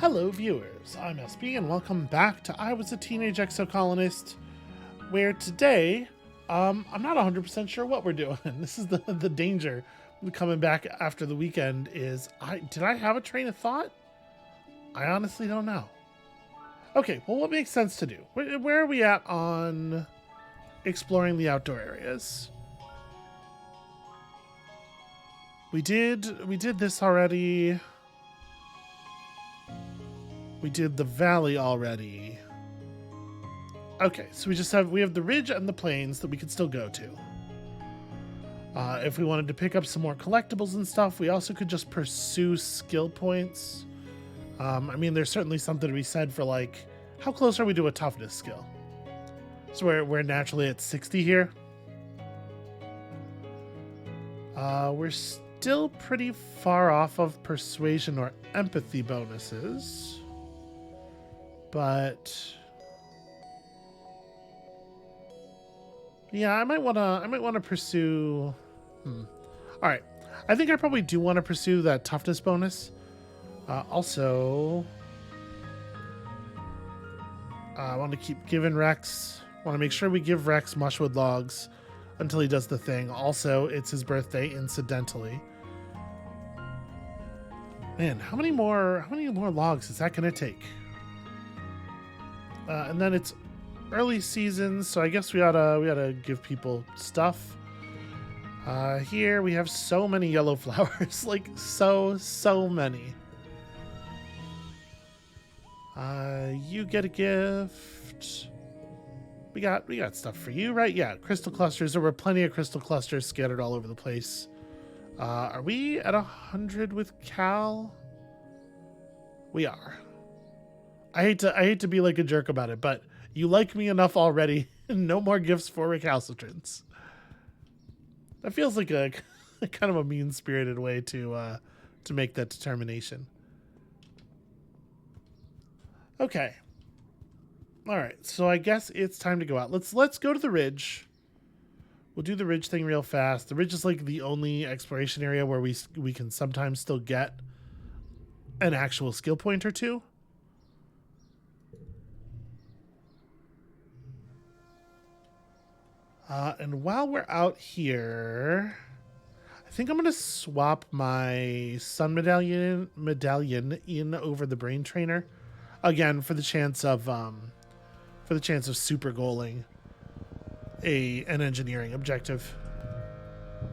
Hello viewers, I'm SB and welcome back to I Was a Teenage Exocolonist, where today, I'm not 100% sure what we're doing. This is the danger coming back after the weekend is, did I have a train of thought? I honestly don't know. Okay, well what makes sense to do? Where are we at on exploring the outdoor areas? We did this already. We did the valley already. Okay, so we have the ridge and the plains that we could still go to. If we wanted to pick up some more collectibles and stuff, we also could just pursue skill points. I mean, there's certainly something to be said for, like, how close are we to a toughness skill? So we're naturally at 60 here. We're still pretty far off of persuasion or empathy bonuses. But yeah, I might wanna pursue. All right, I think I probably do want to pursue that toughness bonus. Also, I want to keep giving Rex. Want to make sure we give Rex mushwood logs until he does the thing. Also, it's his birthday, incidentally. Man, how many more logs is that gonna take? And then it's early season, so I guess we oughta give people stuff. Here we have so many yellow flowers, like so many. You get a gift. We got stuff for you, right? Yeah, crystal clusters. There were plenty of crystal clusters scattered all over the place. Are we at 100 with Cal? We are. I hate to be like a jerk about it, but you like me enough already. No more gifts for recalcitrance. That feels like a kind of a mean-spirited way to make that determination. Okay. All right. So I guess it's time to go out. Let's go to the ridge. We'll do the ridge thing real fast. The ridge is like the only exploration area where we can sometimes still get an actual skill point or two. And while we're out here, I think I'm going to swap my sun medallion in over the brain trainer again for the chance of super goaling an engineering objective.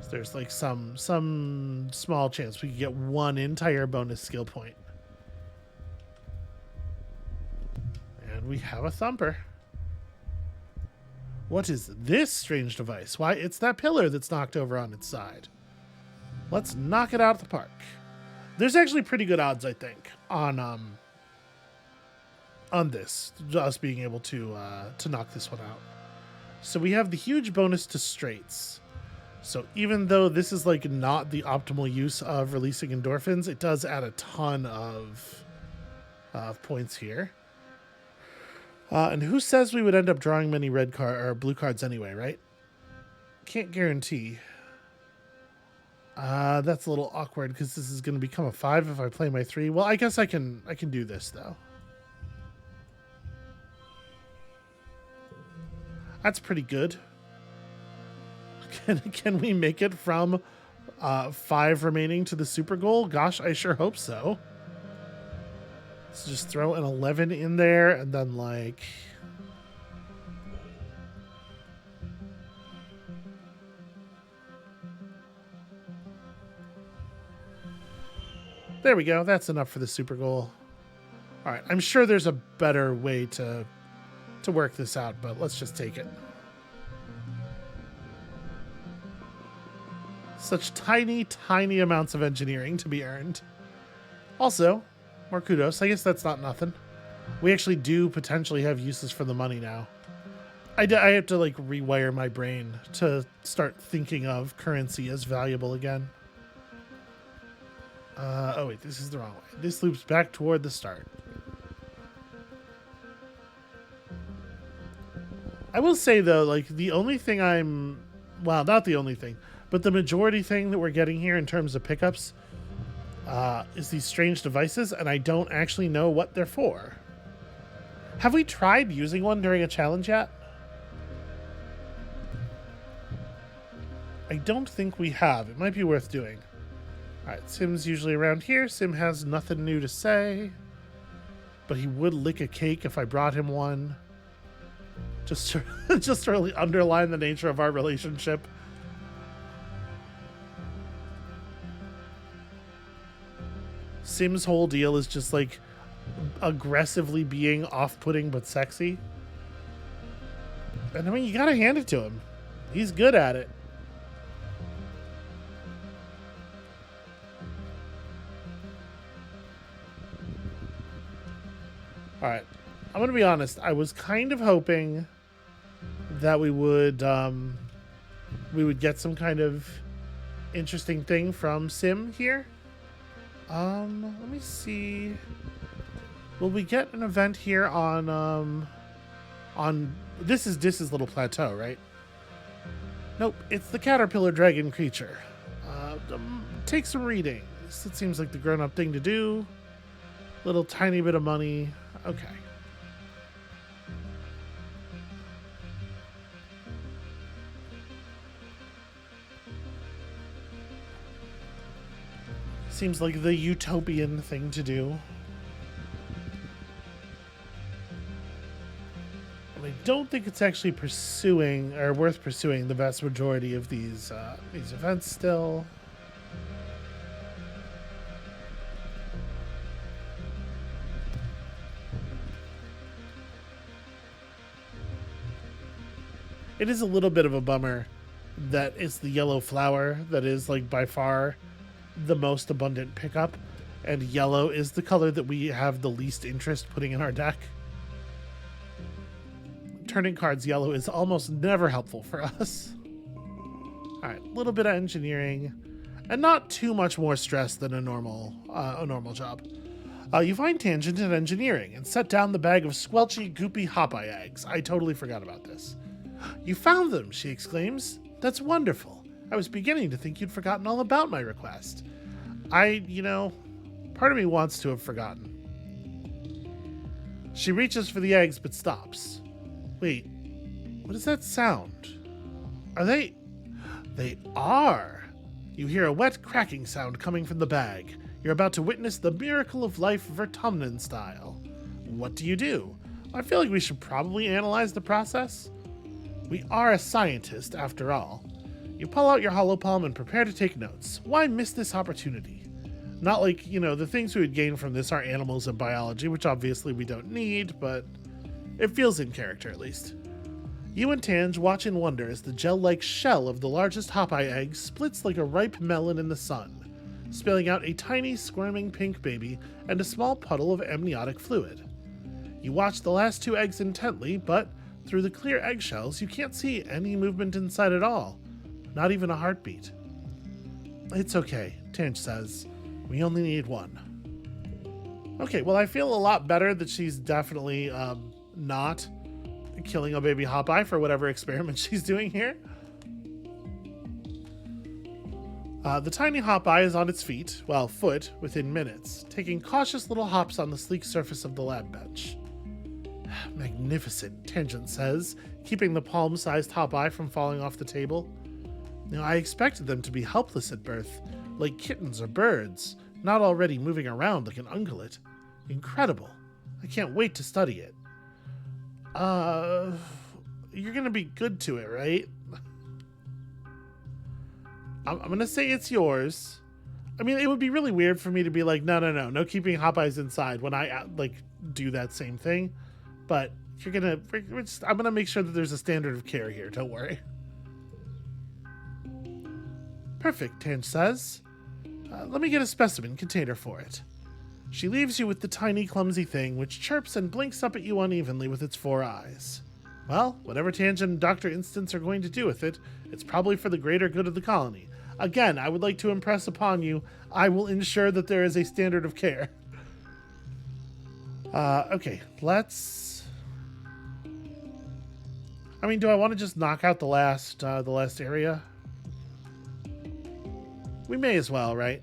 So there's like some small chance we could get one entire bonus skill point. And we have a thumper. What is this strange device? Why, it's that pillar that's knocked over on its side. Let's knock it out of the park. There's actually pretty good odds, I think, on this, us being able to knock this one out. So we have the huge bonus to straights. So even though this is like not the optimal use of releasing endorphins, it does add a ton of points here. And who says we would end up drawing many red or blue cards anyway, right? Can't guarantee. That's a little awkward because this is going to become a 5 if I play my 3. Well, I guess I can do this though. That's pretty good. Can we make it from 5 remaining to the super goal? Gosh, I sure hope so. Let's just throw an 11 in there and then like... There we go. That's enough for the super goal. All right. I'm sure there's a better way to work this out, but let's just take it. Such tiny amounts of engineering to be earned. Also, more kudos. I guess that's not nothing. We actually do potentially have uses for the money now. I have to like rewire my brain to start thinking of currency as valuable again. Oh wait, this is the wrong way. This loops back toward the start. I will say though, like the only thing well, not the only thing, but the majority thing that we're getting here in terms of pickups is these strange devices, and I don't actually know what they're for. Have we tried using one during a challenge yet? I don't think we have. It might be worth doing. Alright, Sim's usually around here. Sim has nothing new to say. But he would lick a cake if I brought him one. Just to really underline the nature of our relationship. Sim's whole deal is just like aggressively being off-putting but sexy. And I mean, you gotta hand it to him. He's good at it. All right, I'm gonna be honest. I was kind of hoping that we would get some kind of interesting thing from Sim here. Let me see. Will we get an event here on this is Dis's little plateau, right? Nope, it's the caterpillar dragon creature. Take some readings. It seems like the grown-up thing to do. Little tiny bit of money. Okay. Seems like the utopian thing to do. And I don't think it's actually pursuing or worth pursuing the vast majority of these events still. It is a little bit of a bummer that it's the yellow flower that is like by far the most abundant pickup, and yellow is the color that we have the least interest putting in our deck. Turning cards yellow is almost never helpful for us. Alright, a little bit of engineering, and not too much more stress than a normal job. You find Tangent in engineering and set down the bag of squelchy, goopy Hopeye eggs. I totally forgot about this. You found them, she exclaims. That's wonderful. I was beginning to think you'd forgotten all about my request. Part of me wants to have forgotten. She reaches for the eggs but stops. Wait, what is that sound? Are they? They are. You hear a wet cracking sound coming from the bag. You're about to witness the miracle of life Vertumnan style. What do? I feel like we should probably analyze the process. We are a scientist, after all. You pull out your hollow palm and prepare to take notes. Why miss this opportunity? Not like, the things we would gain from this are animals and biology, which obviously we don't need, but it feels in character at least. You and Tange watch in wonder as the gel-like shell of the largest Hopeye egg splits like a ripe melon in the sun, spilling out a tiny, squirming pink baby and a small puddle of amniotic fluid. You watch the last two eggs intently, but through the clear eggshells, you can't see any movement inside at all. Not even a heartbeat. It's okay, Tange says. We only need one. Okay, well, I feel a lot better that she's definitely not killing a baby Hopeye for whatever experiment she's doing here. The tiny Hopeye is on its feet, foot, within minutes, taking cautious little hops on the sleek surface of the lab bench. Magnificent, Tangent says, keeping the palm-sized Hopeye from falling off the table. I expected them to be helpless at birth, like kittens or birds, not already moving around like an ungulate. Incredible. I can't wait to study it. You're gonna be good to it, right? I'm gonna say it's yours. I mean, it would be really weird for me to be like, no keeping Hopeyes inside when I do that same thing. But I'm gonna make sure that there's a standard of care here. Don't worry. Perfect, Tange says. Let me get a specimen container for it. She leaves you with the tiny, clumsy thing, which chirps and blinks up at you unevenly with its 4 eyes. Well, whatever Tange and Dr. Instance are going to do with it, it's probably for the greater good of the colony. Again, I would like to impress upon you, I will ensure that there is a standard of care. Okay, let's... do I want to just knock out the last area? We may as well, right?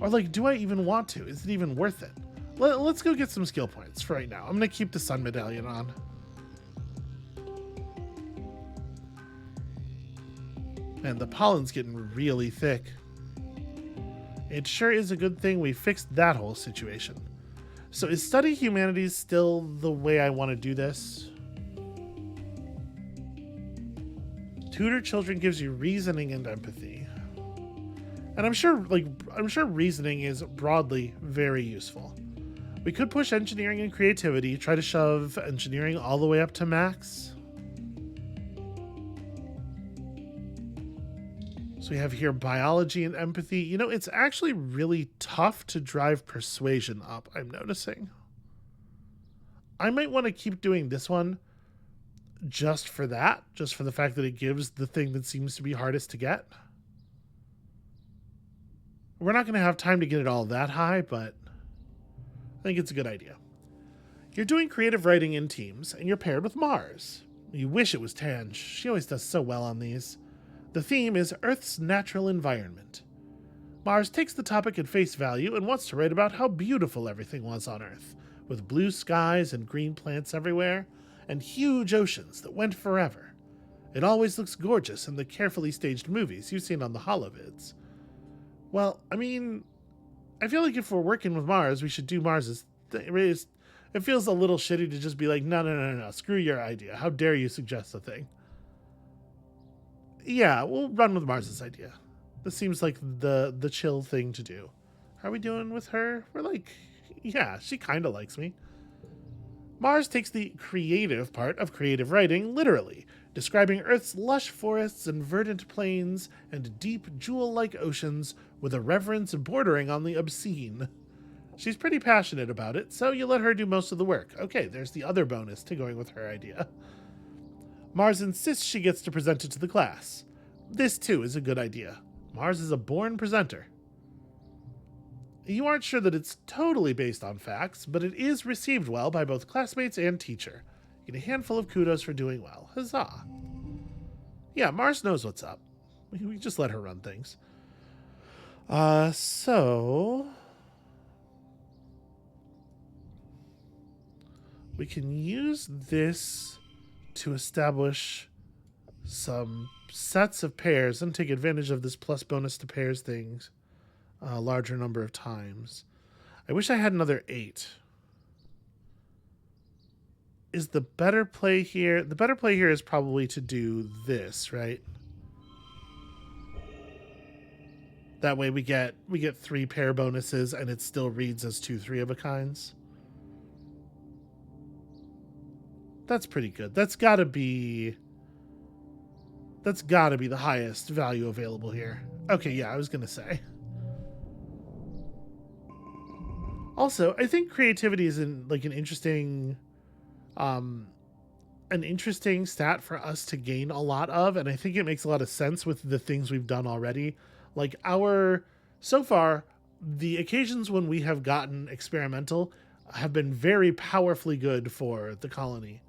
Or like, do I even want to? Is it even worth it? Let's go get some skill points for right now. I'm gonna keep the sun medallion on. And the pollen's getting really thick. It sure is a good thing we fixed that whole situation. So is study humanities still the way I want to do this? Tutor children gives you reasoning and empathy. And I'm sure reasoning is broadly very useful. We could push engineering and creativity, try to shove engineering all the way up to max. So we have here biology and empathy. You know, it's actually really tough to drive persuasion up, I'm noticing. I might want to keep doing this one just for that, just for the fact that it gives the thing that seems to be hardest to get. We're not going to have time to get it all that high, but I think it's a good idea. You're doing creative writing in teams, and you're paired with Mars. You wish it was Tange. She always does so well on these. The theme is Earth's natural environment. Mars takes the topic at face value and wants to write about how beautiful everything was on Earth, with blue skies and green plants everywhere, and huge oceans that went forever. It always looks gorgeous in the carefully staged movies you've seen on the holovids. Well, I mean, I feel like if we're working with Mars, we should do Mars's thing. It feels a little shitty to just be like, no, screw your idea. How dare you suggest a thing? Yeah, we'll run with Mars's idea. This seems like the chill thing to do. How are we doing with her? We're like, yeah, she kind of likes me. Mars takes the creative part of creative writing literally, describing Earth's lush forests and verdant plains and deep jewel-like oceans with a reverence bordering on the obscene. She's pretty passionate about it, so you let her do most of the work. Okay, there's the other bonus to going with her idea. Mars insists she gets to present it to the class. This, too, is a good idea. Mars is a born presenter. You aren't sure that it's totally based on facts, but it is received well by both classmates and teacher. You get a handful of kudos for doing well. Huzzah. Yeah, Mars knows what's up. We just let her run things. So we can use this to establish some sets of pairs and take advantage of this plus bonus to pairs things a larger number of times. I wish I had another 8. Is the better play here? The better play here is probably to do this, right? That way we get 3 pair bonuses and it still reads as 2 3-of-a-kinds. That's pretty good. That's gotta be the highest value available here. Okay, yeah, I was gonna say. Also, I think creativity is an interesting stat for us to gain a lot of, and I think it makes a lot of sense with the things we've done already. Like so far, the occasions when we have gotten experimental have been very powerfully good for the colony.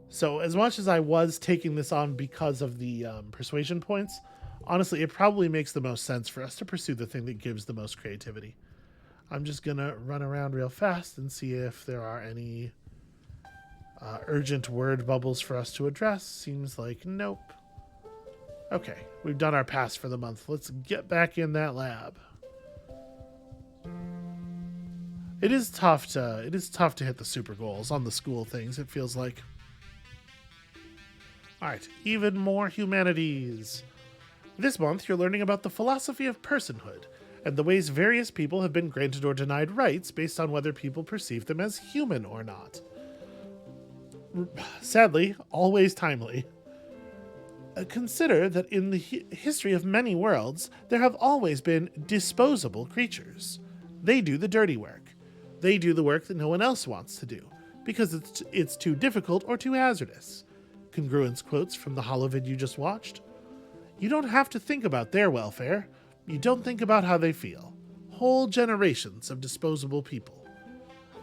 So as much as I was taking this on because of the persuasion points, honestly, it probably makes the most sense for us to pursue the thing that gives the most creativity. I'm just going to run around real fast and see if there are any urgent word bubbles for us to address. Seems like nope. Okay, we've done our pass for the month. Let's get back in that lab. It is tough to hit the super goals on the school things, it feels like. All right, even more humanities. This month, you're learning about the philosophy of personhood and the ways various people have been granted or denied rights based on whether people perceive them as human or not. Sadly, always timely. Consider that in the history of many worlds, there have always been disposable creatures. They do the dirty work. They do the work that no one else wants to do, because it's too difficult or too hazardous. Congruence quotes from the holovid you just watched. You don't have to think about their welfare. You don't think about how they feel. Whole generations of disposable people.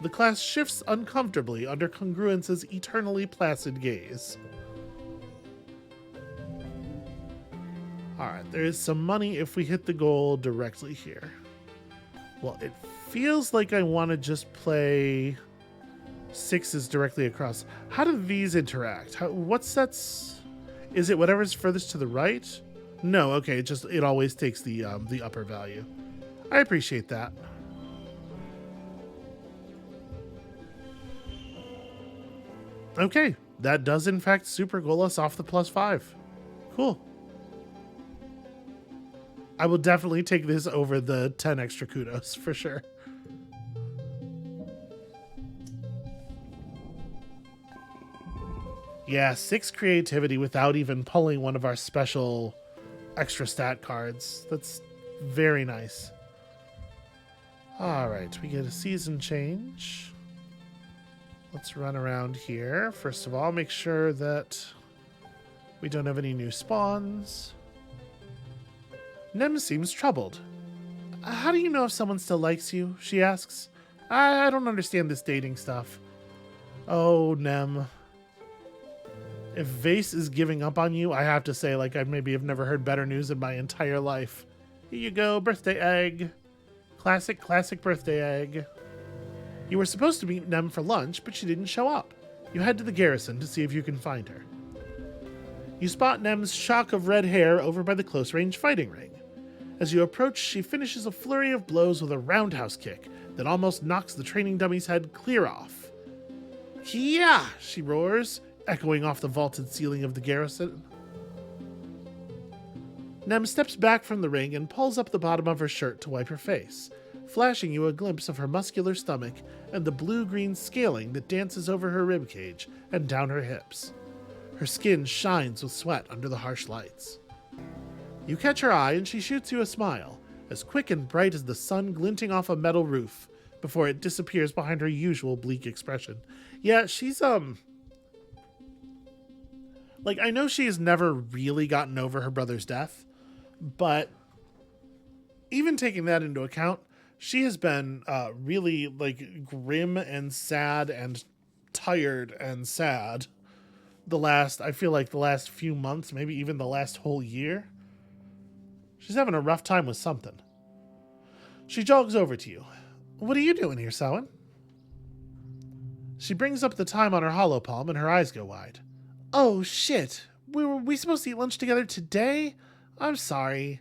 The class shifts uncomfortably under Congruence's eternally placid gaze. Alright, there is some money if we hit the goal directly here. Well, it feels like I want to just play sixes directly across. How do these interact? What sets? Is it whatever's furthest to the right? No, okay, it always takes the upper value. I appreciate that. Okay, that does in fact super goal us off the +5. Cool. I will definitely take this over the 10 extra kudos for sure. Yeah, 6 creativity without even pulling one of our special extra stat cards. That's very nice. All right, we get a season change. Let's run around here. First of all, make sure that we don't have any new spawns. Nem seems troubled. How do you know if someone still likes you? She asks. I don't understand this dating stuff. Oh, Nem. If Vase is giving up on you, I have to say, like, I maybe have never heard better news in my entire life. Here you go, birthday egg. Classic birthday egg. You were supposed to meet Nem for lunch, but she didn't show up. You head to the garrison to see if you can find her. You spot Nem's shock of red hair over by the close-range fighting ring. As you approach, she finishes a flurry of blows with a roundhouse kick that almost knocks the training dummy's head clear off. Yeah, she roars, echoing off the vaulted ceiling of the garrison. Nem steps back from the ring and pulls up the bottom of her shirt to wipe her face, flashing you a glimpse of her muscular stomach and the blue-green scaling that dances over her ribcage and down her hips. Her skin shines with sweat under the harsh lights. You catch her eye and she shoots you a smile, as quick and bright as the sun glinting off a metal roof, before it disappears behind her usual bleak expression. Yeah, she's, like, I know she has never really gotten over her brother's death, but even taking that into account, she has been really, like, grim and sad and tired and sad I feel like the last few months, maybe even the last whole year. She's having a rough time with something. She jogs over to you. What are you doing here, Sawan? She brings up the time on her hollow palm and her eyes go wide. Oh, shit. Were we supposed to eat lunch together today? I'm sorry.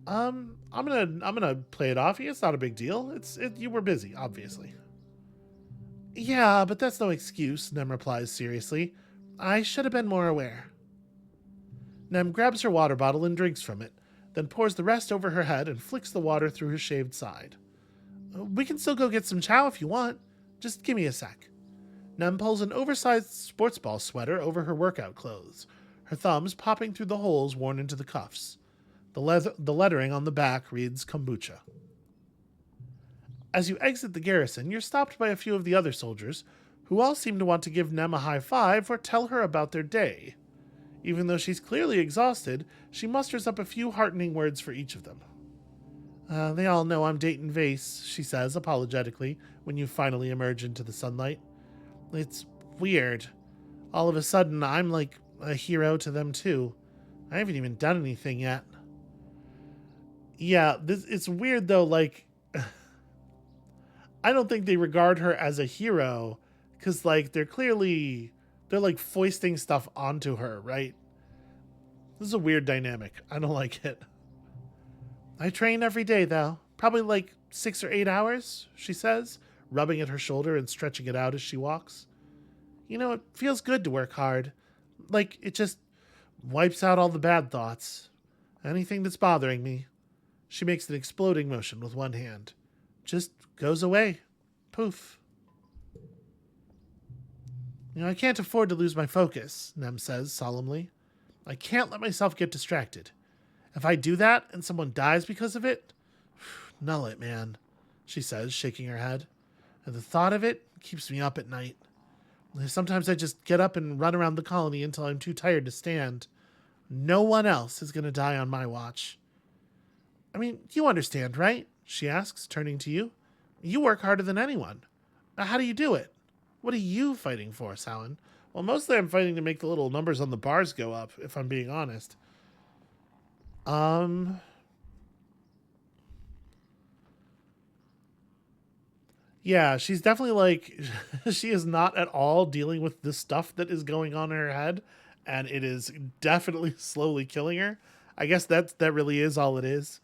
I'm gonna play it off. It's not a big deal. You were busy, obviously. Yeah, but that's no excuse, Nem replies seriously. I should have been more aware. Nem grabs her water bottle and drinks from it, then pours the rest over her head and flicks the water through her shaved side. We can still go get some chow if you want. Just give me a sec. Nem pulls an oversized sports ball sweater over her workout clothes, her thumbs popping through the holes worn into the cuffs. The lettering on the back reads kombucha. As you exit the garrison, you're stopped by a few of the other soldiers, who all seem to want to give Nem a high five or tell her about their day. Even though she's clearly exhausted, she musters up a few heartening words for each of them. They all know I'm dating Vase, she says apologetically when you finally emerge into the sunlight. It's weird. All of a sudden, I'm like a hero to them too. I haven't even done anything yet. Yeah, it's weird though, like, I don't think they regard her as a hero, because, like, they're like foisting stuff onto her, right? This is a weird dynamic. I don't like it. I train every day, though. Probably like 6 or 8 hours, she says, rubbing at her shoulder and stretching it out as she walks. You know, it feels good to work hard. Like, it just wipes out all the bad thoughts. Anything that's bothering me. She makes an exploding motion with one hand. Just goes away. Poof. You know, I can't afford to lose my focus, Nem says solemnly. I can't let myself get distracted. If I do that and someone dies because of it, null it, man, she says, shaking her head. And the thought of it keeps me up at night. Sometimes I just get up and run around the colony until I'm too tired to stand. No one else is going to die on my watch. I mean, you understand, right? She asks, turning to you. You work harder than anyone. How do you do it? What are you fighting for, Sawan? Well, mostly I'm fighting to make the little numbers on the bars go up, if I'm being honest. Yeah, she's definitely like, she is not at all dealing with the stuff that is going on in her head, and it is definitely slowly killing her. I guess that really is all it is.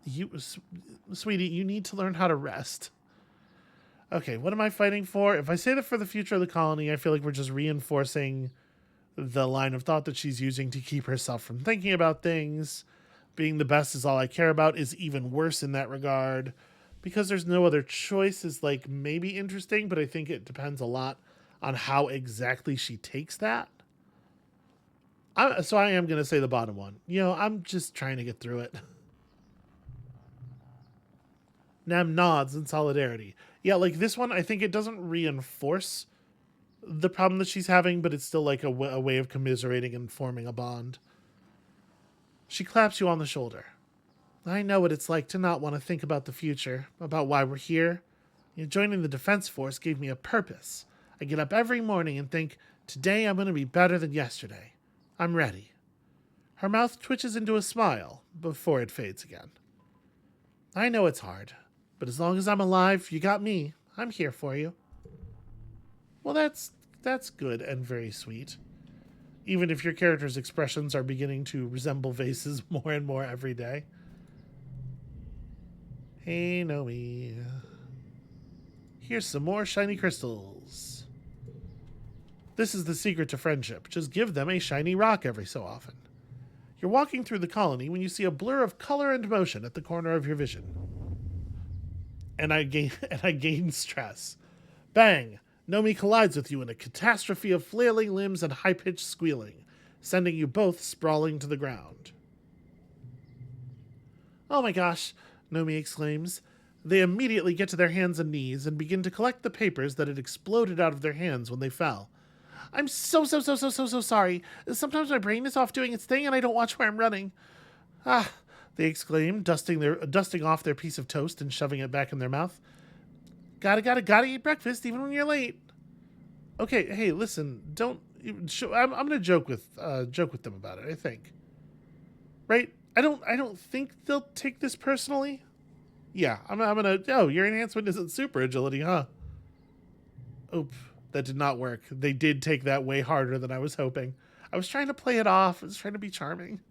You, sweetie, you need to learn how to rest. Okay, what am I fighting for? If I say that for the future of the colony, I feel like we're just reinforcing the line of thought that she's using to keep herself from thinking about things. Being the best is all I care about is even worse in that regard. Because there's no other choice is like maybe interesting, but I think it depends a lot on how exactly she takes that. So I am going to say the bottom one. I'm just trying to get through it. Nam nods in solidarity. Yeah, like this one, I think it doesn't reinforce the problem that she's having, but it's still like a way of commiserating and forming a bond. She claps you on the shoulder. I know what it's like to not want to think about the future, about why we're here. Joining the Defense Force gave me a purpose. I get up every morning and think, today I'm going to be better than yesterday. I'm ready. Her mouth twitches into a smile before it fades again. I know it's hard, but as long as I'm alive, you got me. I'm here for you. Well, that's good and very sweet. Even if your character's expressions are beginning to resemble Vase's more and more every day. Hey, Nomi. Here's some more shiny crystals. This is the secret to friendship. Just give them a shiny rock every so often. You're walking through the colony when you see a blur of color and motion at the corner of your vision. And I gain stress. Bang! Nomi collides with you in a catastrophe of flailing limbs and high-pitched squealing, sending you both sprawling to the ground. Oh my gosh, Nomi exclaims. They immediately get to their hands and knees and begin to collect the papers that had exploded out of their hands when they fell. I'm so sorry. Sometimes my brain is off doing its thing and I don't watch where I'm running. Ah, they exclaim, dusting off their piece of toast and shoving it back in their mouth. Gotta eat breakfast even when you're late. Okay, hey, listen, don't. I'm gonna joke with them about it. I think, right? I don't think they'll take this personally. Yeah, I'm gonna. Oh, your enhancement isn't super agility, huh? Oop, that did not work. They did take that way harder than I was hoping. I was trying to play it off. I was trying to be charming.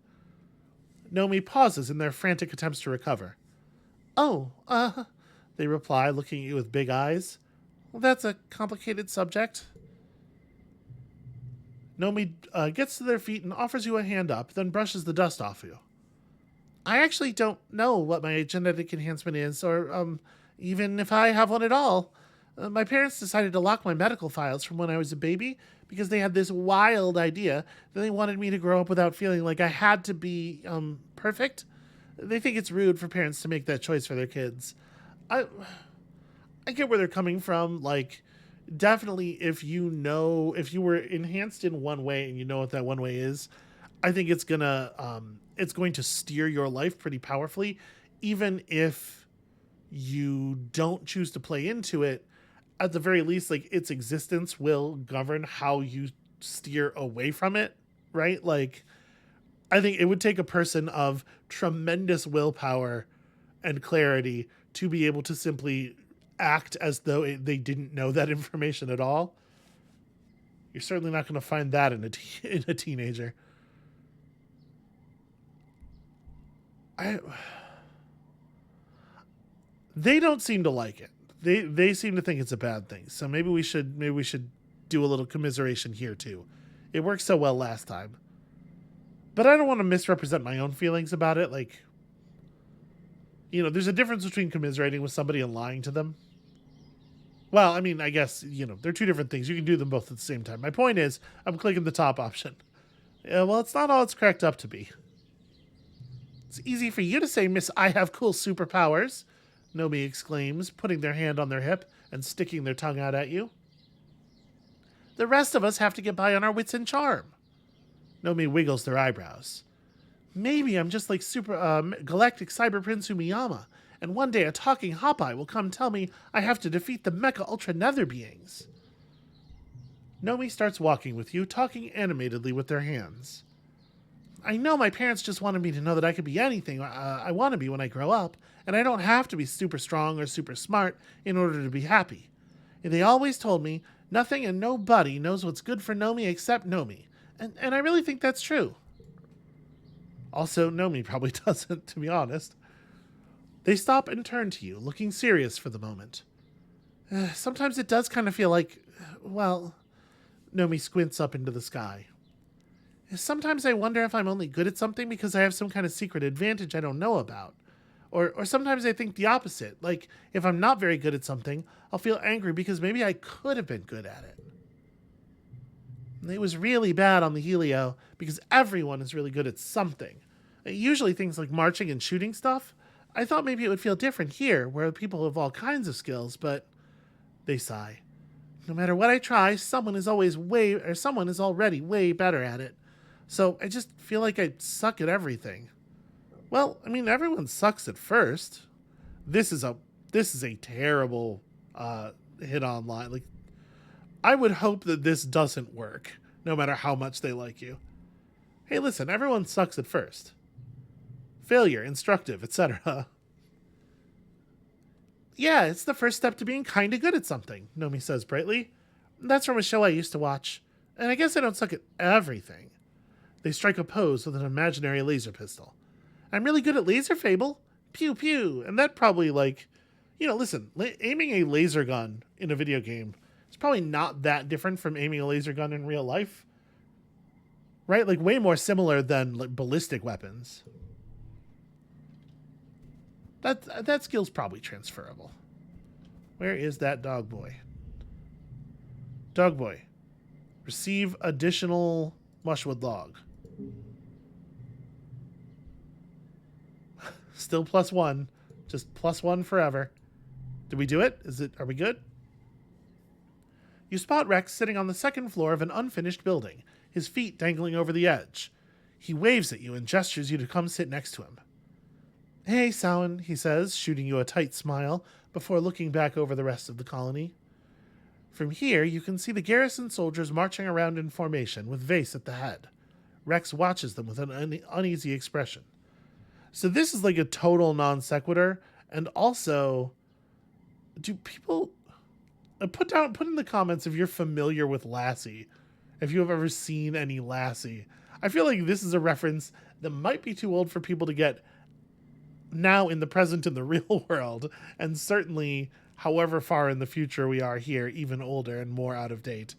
Nomi pauses in their frantic attempts to recover. Oh, they reply, looking at you with big eyes. Well, that's a complicated subject. Nomi gets to their feet and offers you a hand up, then brushes the dust off you. I actually don't know what my genetic enhancement is, or even if I have one at all. My parents decided to lock my medical files from when I was a baby because they had this wild idea that they wanted me to grow up without feeling like I had to be perfect. They think it's rude for parents to make that choice for their kids. I get where they're coming from. Like, definitely, if you were enhanced in one way and you know what that one way is, I think it's going to steer your life pretty powerfully, even if you don't choose to play into it. At the very least, like, its existence will govern how you steer away from it, right? Like, I think it would take a person of tremendous willpower and clarity to be able to simply act as though they didn't know that information at all. You're certainly not going to find that in a teenager. They don't seem to like it. They seem to think it's a bad thing. So maybe we should do a little commiseration here too. It worked so well last time. But I don't want to misrepresent my own feelings about it. Like, there's a difference between commiserating with somebody and lying to them. Well, I mean, I guess, they're two different things. You can do them both at the same time. My point is, I'm clicking the top option. Well, it's not all it's cracked up to be. It's easy for you to say, Miss I have cool superpowers, Nomi exclaims, putting their hand on their hip and sticking their tongue out at you. The rest of us have to get by on our wits and charm. Nomi wiggles their eyebrows. Maybe I'm just like galactic cyber prince Umiyama, and one day a talking Hopeye will come tell me I have to defeat the mecha ultra nether beings. Nomi starts walking with you, talking animatedly with their hands. I know my parents just wanted me to know that I could be anything I want to be when I grow up, And I don't have to be super strong or super smart in order to be happy. And they always told me nothing and nobody knows what's good for Nomi except Nomi. And I really think that's true. Also, Nomi probably doesn't, to be honest. They stop and turn to you, looking serious for the moment. Sometimes it does kind of feel like, well, Nomi squints up into the sky. Sometimes I wonder if I'm only good at something because I have some kind of secret advantage I don't know about. Or sometimes I think the opposite. Like, if I'm not very good at something, I'll feel angry because maybe I could have been good at it. And it was really bad on the Helio because everyone is really good at something. Usually things like marching and shooting stuff. I thought maybe it would feel different here, where people have all kinds of skills, but they sigh. No matter what I try, someone is already way better at it. So I just feel like I suck at everything. Well, I mean, everyone sucks at first. This is a terrible hit online. Like, I would hope that this doesn't work, no matter how much they like you. Hey, listen, everyone sucks at first. Failure, instructive, etc. Yeah, it's the first step to being kind of good at something, Nomi says brightly. That's from a show I used to watch, and I guess I don't suck at everything. They strike a pose with an imaginary laser pistol. I'm really good at laser fable. Pew pew. And that probably, listen, aiming a laser gun in a video game is probably not that different from aiming a laser gun in real life. Right? Like, way more similar than like ballistic weapons. That skill's probably transferable. Where is that dog boy? Dog boy. Receive additional mushwood log. Still +1. Just +1 forever. Did we do it? Are we good? You spot Rex sitting on the second floor of an unfinished building, his feet dangling over the edge. He waves at you and gestures you to come sit next to him. Hey, Sawan, he says, shooting you a tight smile before looking back over the rest of the colony. From here, you can see the garrison soldiers marching around in formation with Vase at the head. Rex watches them with an uneasy expression. So this is like a total non sequitur, and also, do people put in the comments if you're familiar with Lassie, if you have ever seen any Lassie. I feel like this is a reference that might be too old for people to get now in the present in the real world, and certainly however far in the future we are here, even older and more out of date.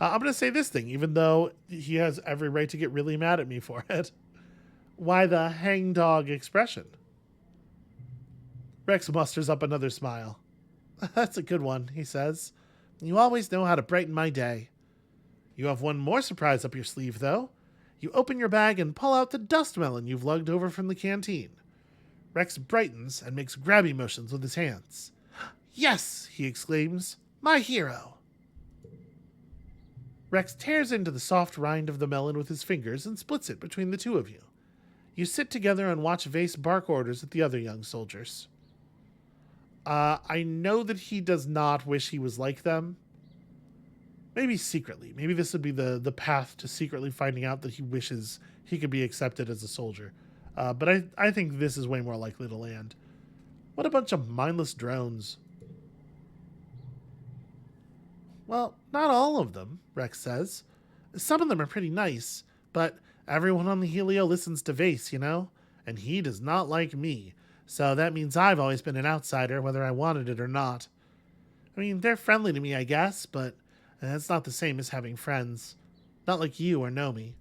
I'm going to say this thing, even though he has every right to get really mad at me for it. Why the hangdog expression? Rex musters up another smile. That's a good one, he says. You always know how to brighten my day. You have one more surprise up your sleeve, though. You open your bag and pull out the dust melon you've lugged over from the canteen. Rex brightens and makes grabby motions with his hands. Yes, he exclaims. My hero. Rex tears into the soft rind of the melon with his fingers and splits it between the two of you. You sit together and watch Vase bark orders at the other young soldiers. I know that he does not wish he was like them. Maybe secretly. Maybe this would be the path to secretly finding out that he wishes he could be accepted as a soldier. But I think this is way more likely to land. What a bunch of mindless drones. Well, not all of them, Rex says. Some of them are pretty nice, but everyone on the Helio listens to Vase, you know? And he does not like me. So that means I've always been an outsider, whether I wanted it or not. I mean, they're friendly to me, I guess, but that's not the same as having friends. Not like you or Nomi.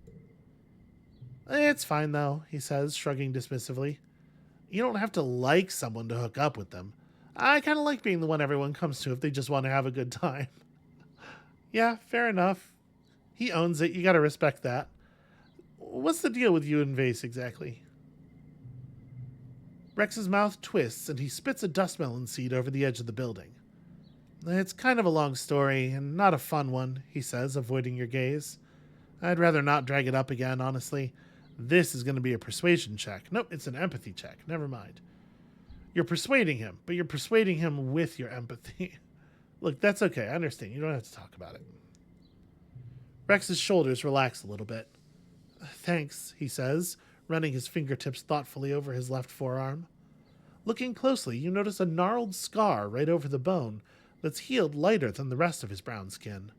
It's fine, though, he says, shrugging dismissively. You don't have to like someone to hook up with them. I kind of like being the one everyone comes to if they just want to have a good time. Yeah, fair enough. He owns it. You gotta respect that. What's the deal with you and Vase exactly? Rex's mouth twists and he spits a dust melon seed over the edge of the building. It's kind of a long story and not a fun one, he says, avoiding your gaze. I'd rather not drag it up again, honestly. This is going to be a persuasion check. Nope, it's an empathy check. Never mind. You're persuading him, but you're persuading him with your empathy. Look, that's okay. I understand. You don't have to talk about it. Rex's shoulders relax a little bit. Thanks, he says, running his fingertips thoughtfully over his left forearm. Looking closely, you notice a gnarled scar right over the bone that's healed lighter than the rest of his brown skin.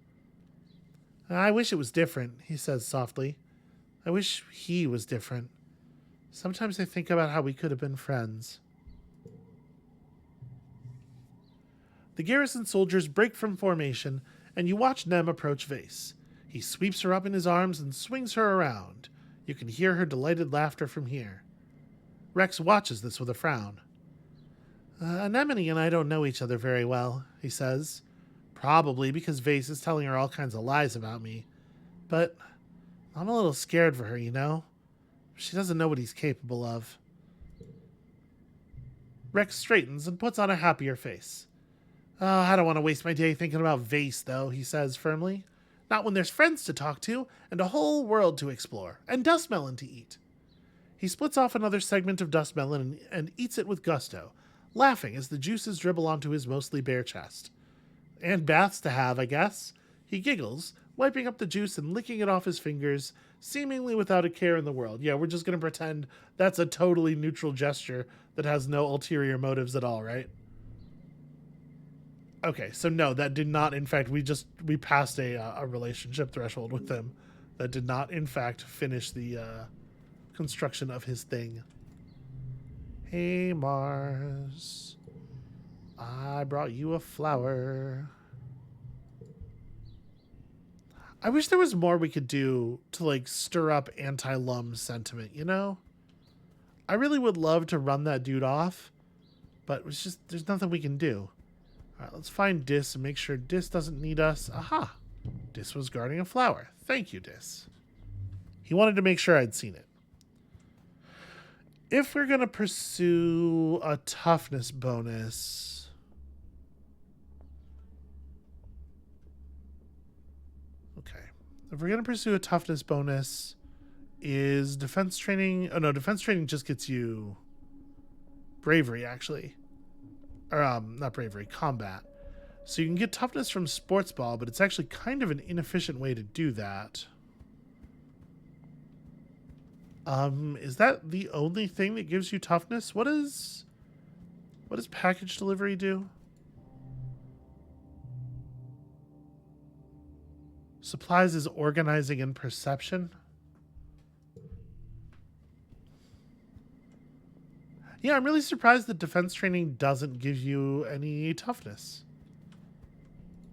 I wish it was different, he says softly. I wish he was different. Sometimes I think about how we could have been friends. The garrison soldiers break from formation, and you watch Nem approach Vase. He sweeps her up in his arms and swings her around. You can hear her delighted laughter from here. Rex watches this with a frown. Anemone and I don't know each other very well, he says. Probably because Vase is telling her all kinds of lies about me. But I'm a little scared for her, you know? She doesn't know what he's capable of. Rex straightens and puts on a happier face. I don't want to waste my day thinking about Vase, though, he says firmly. Not when there's friends to talk to, and a whole world to explore, and dustmelon to eat. He splits off another segment of dustmelon and eats it with gusto, laughing as the juices dribble onto his mostly bare chest. And baths to have, I guess. He giggles, wiping up the juice and licking it off his fingers, seemingly without a care in the world. Yeah, we're just going to pretend that's a totally neutral gesture that has no ulterior motives at all, right? Okay, so no, that did not, in fact, we passed a relationship threshold with him. That did not, in fact, finish the construction of his thing. Hey, Mars. I brought you a flower. I wish there was more we could do to, like, stir up anti-Lum sentiment, you know? I really would love to run that dude off, but it's just, there's nothing we can do. All right, let's find Dis and make sure Dis doesn't need us. Aha! Dis was guarding a flower. Thank you, Dis. He wanted to make sure I'd seen it. If we're going to pursue a toughness bonus... Okay. If we're going to pursue a toughness bonus, is defense training... Oh, no, defense training just gets you bravery, actually. Or, not bravery, combat. So you can get toughness from sports ball, but it's actually kind of an inefficient way to do that. Is that the only thing that gives you toughness? What does package delivery do? Supplies is organizing and perception. Yeah, I'm really surprised that defense training doesn't give you any toughness.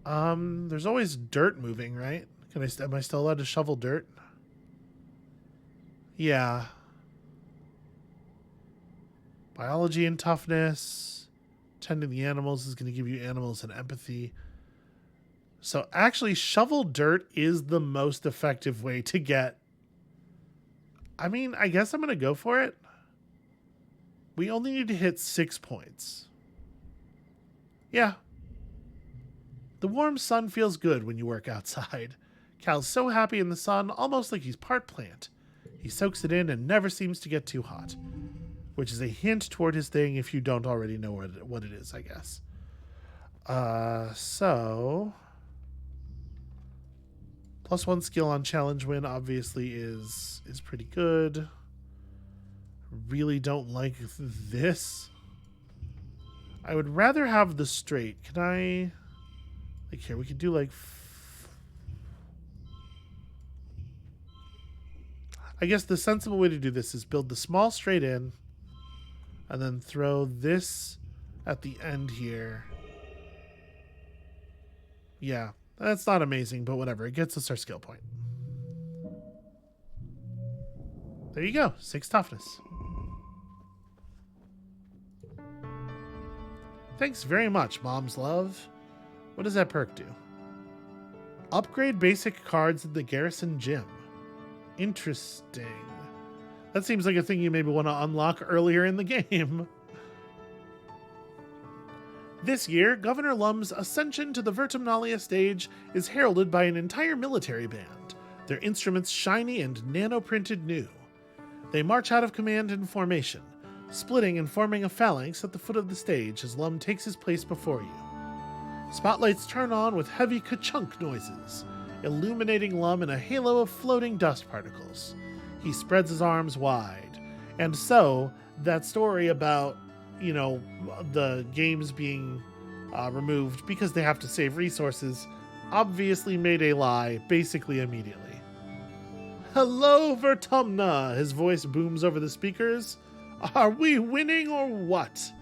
There's always dirt moving, right? Am I still allowed to shovel dirt? Yeah. Biology and toughness. Tending the animals is going to give you animals and empathy. So actually, shovel dirt is the most effective way to get... I mean, I guess I'm going to go for it. We only need to hit 6 points. Yeah. The warm sun feels good when you work outside. Cal's so happy in the sun, almost like he's part plant. He soaks it in and never seems to get too hot, which is a hint toward his thing if you don't already know what it is, I guess. So... +1 skill on challenge win obviously is pretty good. Really don't like this. I would rather have the straight. Can I... Like here, we could do like... I guess the sensible way to do this is build the small straight in and then throw this at the end here. Yeah, that's not amazing, but whatever. It gets us our skill point. There you go. 6 toughness. Thanks very much, Mom's love. What does that perk do? Upgrade basic cards in the garrison gym. Interesting. That seems like a thing you maybe want to unlock earlier in the game. This year, Governor Lum's ascension to the Vertumnalia stage is heralded by an entire military band, their instruments shiny and nano-printed new. They march out of command in formation, splitting and forming a phalanx at the foot of the stage as Lum takes his place before you. Spotlights turn on with heavy ka-chunk noises, illuminating Lum in a halo of floating dust particles. He spreads his arms wide. And so, that story about the games being removed because they have to save resources, obviously made a lie basically immediately. Hello, Vertumna! His voice booms over the speakers. Are we winning or what?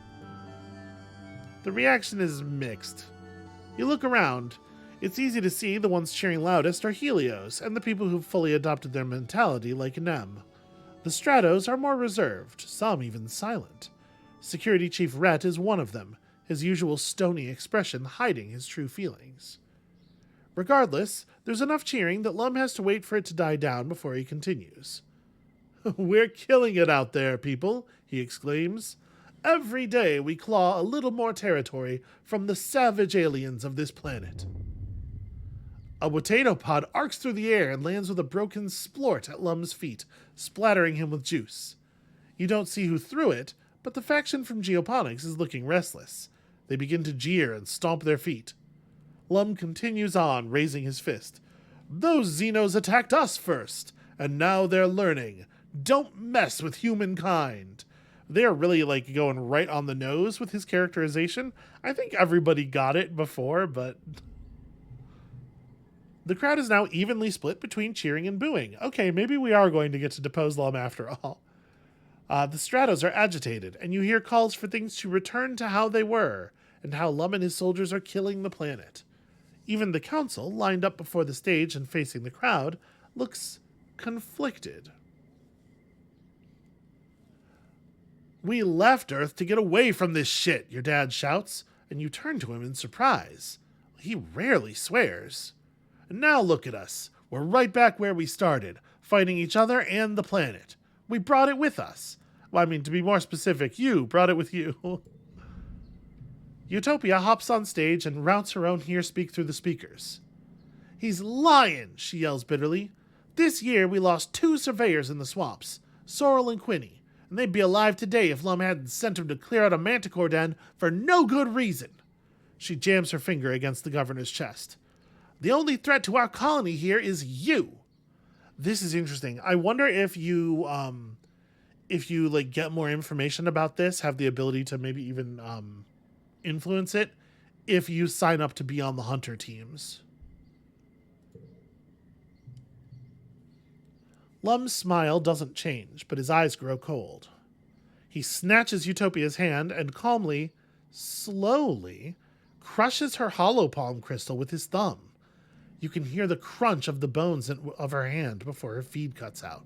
The reaction is mixed. You look around. It's easy to see the ones cheering loudest are Helios and the people who've fully adopted their mentality like Nem. The Stratos are more reserved, some even silent. Security Chief Rhett is one of them, his usual stony expression hiding his true feelings. Regardless, there's enough cheering that Lum has to wait for it to die down before he continues. We're killing it out there, people, he exclaims. Every day we claw a little more territory from the savage aliens of this planet. A potato pod arcs through the air and lands with a broken splort at Lum's feet, splattering him with juice. You don't see who threw it, but the faction from Geoponics is looking restless. They begin to jeer and stomp their feet. Lum continues on, raising his fist. Those Xenos attacked us first, and now they're learning. Don't mess with humankind. They're really going right on the nose with his characterization. I think everybody got it before, but... The crowd is now evenly split between cheering and booing. Okay, maybe we are going to get to depose Lum after all. The Stratos are agitated, and you hear calls for things to return to how they were, and how Lum and his soldiers are killing the planet. Even the council, lined up before the stage and facing the crowd, looks conflicted. We left Earth to get away from this shit, your dad shouts, and you turn to him in surprise. He rarely swears. And now look at us. We're right back where we started, fighting each other and the planet. We brought it with us. Well, I mean, to be more specific, you brought it with you. Utopia hops on stage and routs her own here speak through the speakers. He's lying, she yells bitterly. This year we lost 2 surveyors in the swamps, Sorrel and Quinny, and they'd be alive today if Lum hadn't sent them to clear out a manticore den for no good reason. She jams her finger against the governor's chest. The only threat to our colony here is you. This is interesting. I wonder if you get more information about this, have the ability to maybe even influence it, if you sign up to be on the hunter teams. Lum's smile doesn't change, but his eyes grow cold. He snatches Utopia's hand and calmly, slowly, crushes her hollow palm crystal with his thumb. You can hear the crunch of the bones of her hand before her feed cuts out.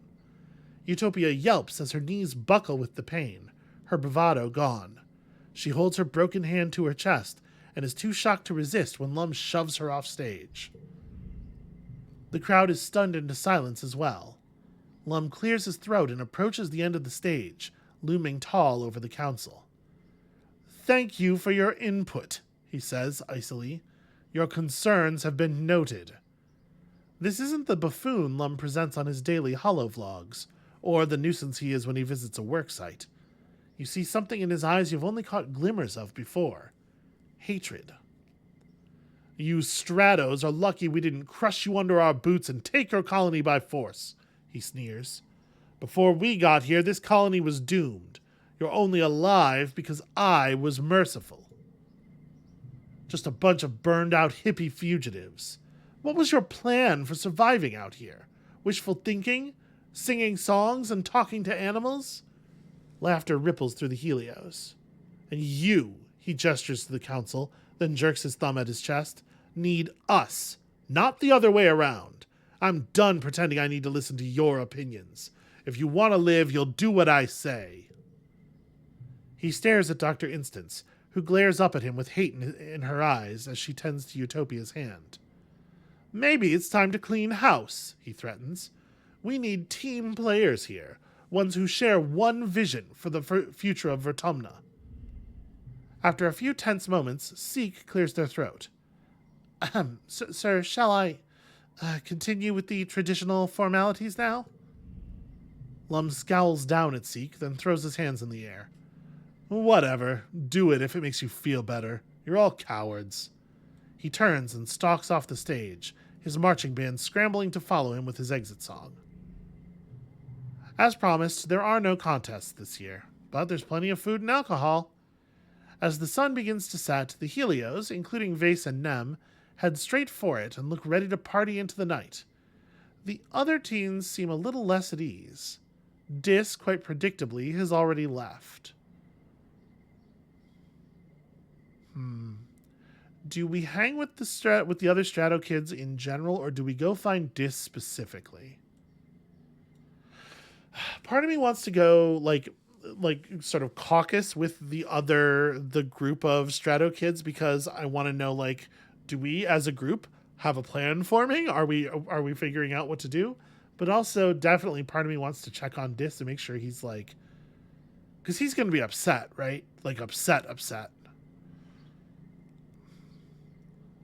Utopia yelps as her knees buckle with the pain, her bravado gone. She holds her broken hand to her chest and is too shocked to resist when Lum shoves her off stage. The crowd is stunned into silence as well. Lum clears his throat and approaches the end of the stage, looming tall over the council. Thank you for your input, he says icily. Your concerns have been noted. This isn't the buffoon Lum presents on his daily holo-vlogs, or the nuisance he is when he visits a work site. You see something in his eyes you've only caught glimmers of before. Hatred. You Stratos are lucky we didn't crush you under our boots and take your colony by force, he sneers. Before we got here, this colony was doomed. You're only alive because I was merciful. Just a bunch of burned-out hippie fugitives. What was your plan for surviving out here? Wishful thinking? Singing songs and talking to animals? Laughter ripples through the Helios. And you, he gestures to the council, then jerks his thumb at his chest, need us, not the other way around. I'm done pretending I need to listen to your opinions. If you want to live, you'll do what I say. He stares at Dr. Instance, who glares up at him with hate in her eyes as she tends to Utopia's hand. Maybe it's time to clean house, he threatens. We need team players here, ones who share one vision for the future of Vertumna. After a few tense moments, Seek clears their throat. Sir, shall I continue with the traditional formalities now? Lum scowls down at Seek, then throws his hands in the air. Whatever. Do it if it makes you feel better. You're all cowards. He turns and stalks off the stage, his marching band scrambling to follow him with his exit song. As promised, there are no contests this year, but there's plenty of food and alcohol. As the sun begins to set, the Helios, including Vase and Nem, head straight for it and look ready to party into the night. The other teens seem a little less at ease. Dis, quite predictably, has already left. Do we hang with the other Strato kids in general, or do we go find Dis specifically? Part of me wants to go like sort of caucus with the group of Strato kids, because I want to know, like, do we as a group have a plan forming? Are we figuring out what to do? But also, definitely part of me wants to check on Dis to make sure he's like, because he's going to be upset, right? Like upset.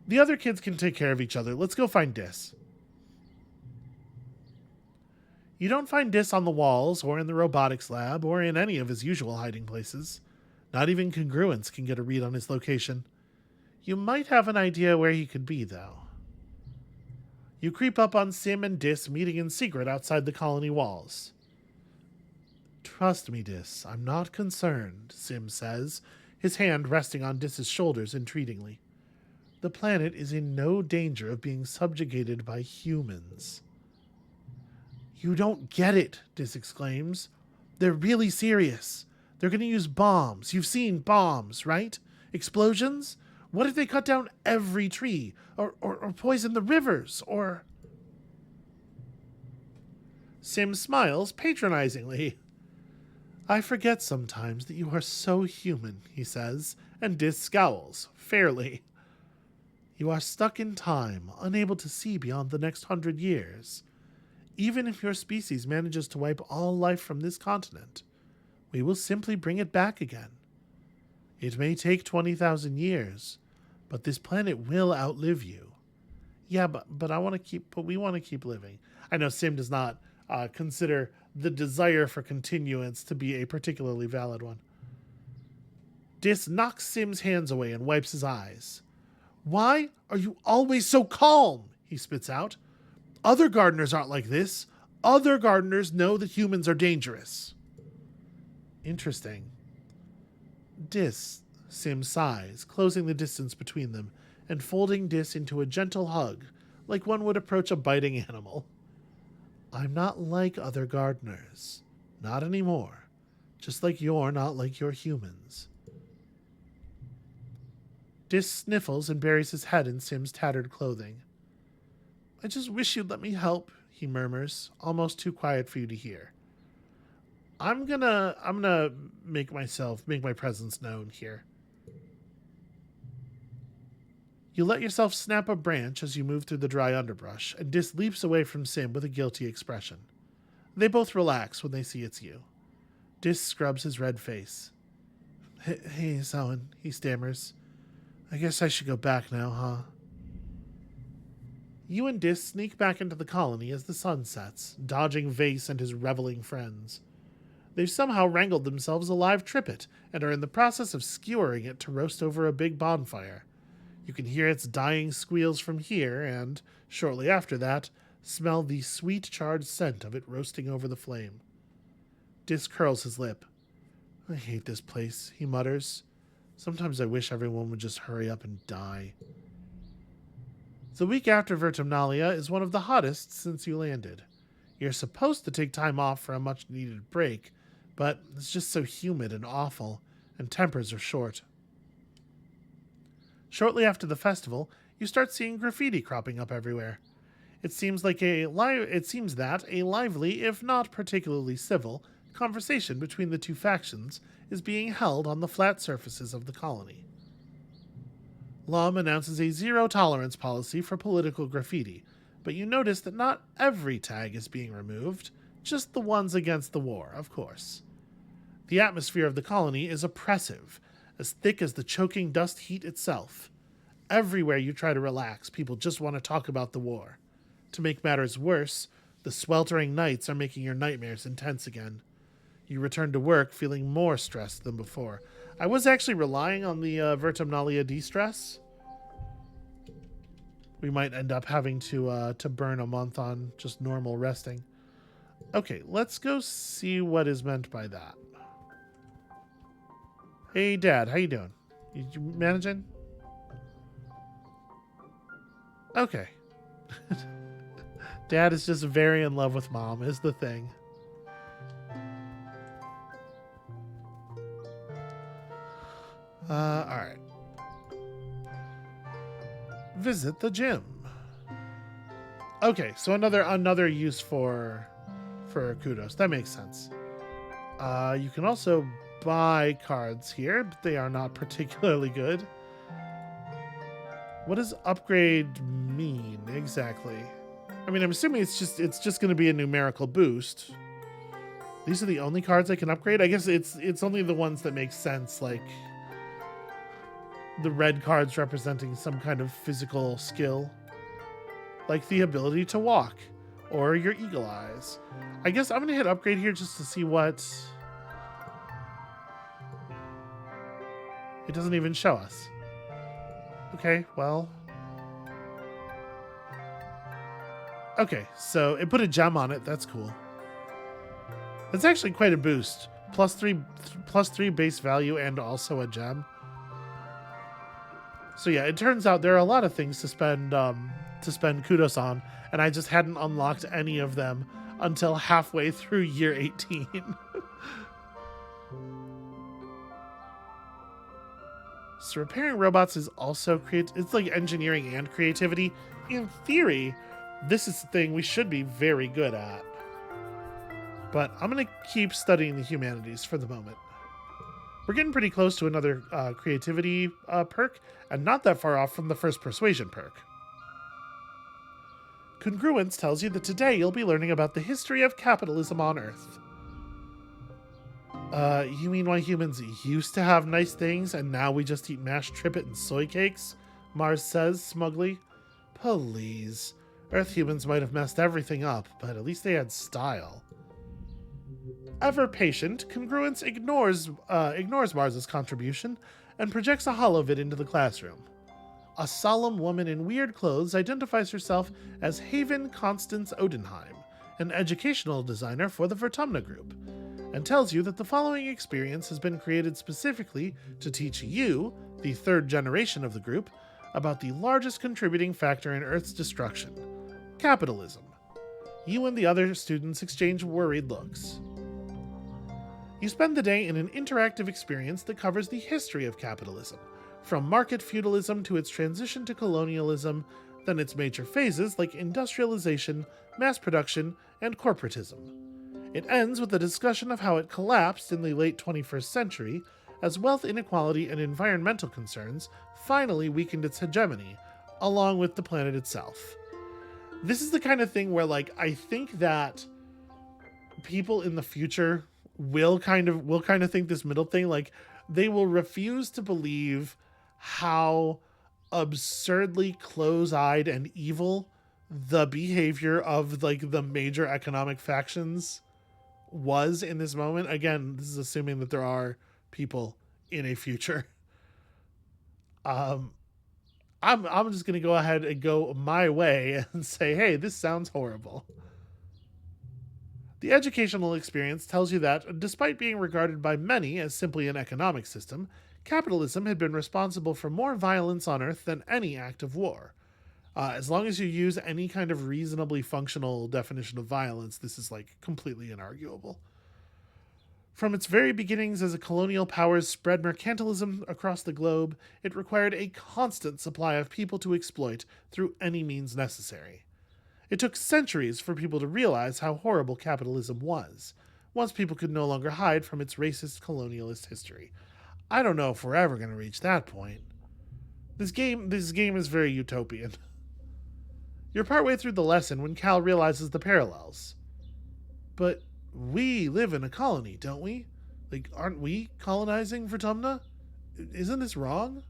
The other kids can take care of each other. Let's go find Dis. You don't find Dis on the walls or in the robotics lab or in any of his usual hiding places. Not even Congruence can get a read on his location. You might have an idea where he could be, though. You creep up on Sim and Dis meeting in secret outside the colony walls. Trust me, Dis, I'm not concerned, Sim says, his hand resting on Dis's shoulders entreatingly. The planet is in no danger of being subjugated by humans. You don't get it, Dis exclaims. They're really serious. They're going to use bombs. You've seen bombs, right? Explosions? What if they cut down every tree? Or poison the rivers? Or... Sim smiles patronizingly. I forget sometimes that you are so human, he says, and Dis scowls, fairly. You are stuck in time, unable to see beyond the next 100 years. Even if your species manages to wipe all life from this continent, we will simply bring it back again. It may take 20,000 years, but this planet will outlive you. Yeah, but we want to keep living. I know Sim does not consider the desire for continuance to be a particularly valid one. Dis knocks Sim's hands away and wipes his eyes. Why are you always so calm? He spits out. Other gardeners aren't like this. Other gardeners know that humans are dangerous. Interesting. Dis, Sim sighs, closing the distance between them and folding Dis into a gentle hug, like one would approach a biting animal. I'm not like other gardeners. Not anymore. Just like you're not like your humans. Dis sniffles and buries his head in Sim's tattered clothing. I just wish you'd let me help, he murmurs, almost too quiet for you to hear. I'm gonna make my presence known here. You let yourself snap a branch as you move through the dry underbrush, and Dis leaps away from Sim with a guilty expression. They both relax when they see it's you. Dis scrubs his red face. Hey, Sawan, he stammers. I guess I should go back now, huh? You and Dis sneak back into the colony as the sun sets, dodging Vase and his reveling friends. They've somehow wrangled themselves a live trippet and are in the process of skewering it to roast over a big bonfire. You can hear its dying squeals from here and, shortly after that, smell the sweet charred scent of it roasting over the flame. Dis curls his lip. I hate this place, he mutters. Sometimes I wish everyone would just hurry up and die. The week after Vertumnalia is one of the hottest since you landed. You're supposed to take time off for a much-needed break, but it's just so humid and awful, and tempers are short. Shortly after the festival, you start seeing graffiti cropping up everywhere. It seems that a lively, if not particularly civil, conversation between the two factions is being held on the flat surfaces of the colony. Lum announces a zero-tolerance policy for political graffiti, but you notice that not every tag is being removed, just the ones against the war, of course. The atmosphere of the colony is oppressive, as thick as the choking dust heat itself. Everywhere you try to relax, people just want to talk about the war. To make matters worse, the sweltering nights are making your nightmares intense again. You return to work feeling more stressed than before. I was actually relying on the Vertumnalia de-stress. We might end up having to burn a month on just normal resting. Okay, let's go see what is meant by that. Hey, Dad, how you doing? You managing? Okay. Dad is just very in love with mom is the thing. Alright. Visit the gym. Okay, so another use for kudos. That makes sense. You can also buy cards here, but they are not particularly good. What does upgrade mean exactly? I mean, I'm assuming it's just going to be a numerical boost. These are the only cards I can upgrade. I guess it's only the ones that make sense, like the red cards representing some kind of physical skill, like the ability to walk or your eagle eyes. I guess I'm going to hit upgrade here just to see what... It doesn't even show us. Okay, well... Okay, so it put a gem on it. That's cool. That's actually quite a boost. Plus three base value and also a gem. So yeah, it turns out there are a lot of things to spend kudos on, and I just hadn't unlocked any of them until halfway through year 18. So repairing robots is also it's like engineering and creativity. In theory, this is the thing we should be very good at. But I'm going to keep studying the humanities for the moment. We're getting pretty close to another creativity perk, and not that far off from the first persuasion perk. Congruence tells you that today you'll be learning about the history of capitalism on Earth. You mean why humans used to have nice things and now we just eat mashed trippet and soy cakes? Mars says smugly. Please. Earth humans might have messed everything up, but at least they had style. Ever patient, Congruence ignores Mars's contribution and projects a holovid into the classroom. A solemn woman in weird clothes identifies herself as Haven Constance Odenheim, an educational designer for the Vertumna Group, and tells you that the following experience has been created specifically to teach you, the third generation of the group, about the largest contributing factor in Earth's destruction: capitalism. You and the other students exchange worried looks. You spend the day in an interactive experience that covers the history of capitalism, from market feudalism to its transition to colonialism, then its major phases like industrialization, mass production, and corporatism. It ends with a discussion of how it collapsed in the late 21st century as wealth inequality and environmental concerns finally weakened its hegemony, along with the planet itself. This is the kind of thing where, like, I think that people in the future will kind of think this middle thing, like, they will refuse to believe how absurdly close-eyed and evil the behavior of, like, the major economic factions was in this moment. Again, this is assuming that there are people in a future. I'm just gonna go ahead and go my way and say, hey, this sounds horrible. The educational experience tells you that, despite being regarded by many as simply an economic system, capitalism had been responsible for more violence on Earth than any act of war. As long as you use any kind of reasonably functional definition of violence, this is, like, completely inarguable. From its very beginnings as a colonial power spread mercantilism across the globe, it required a constant supply of people to exploit through any means necessary. It took centuries for people to realize how horrible capitalism was, once people could no longer hide from its racist colonialist history. I don't know if we're ever going to reach that point. This game is very utopian. You're partway through the lesson when Cal realizes the parallels. But we live in a colony, don't we? Like, aren't we colonizing Vertumna? Isn't this wrong?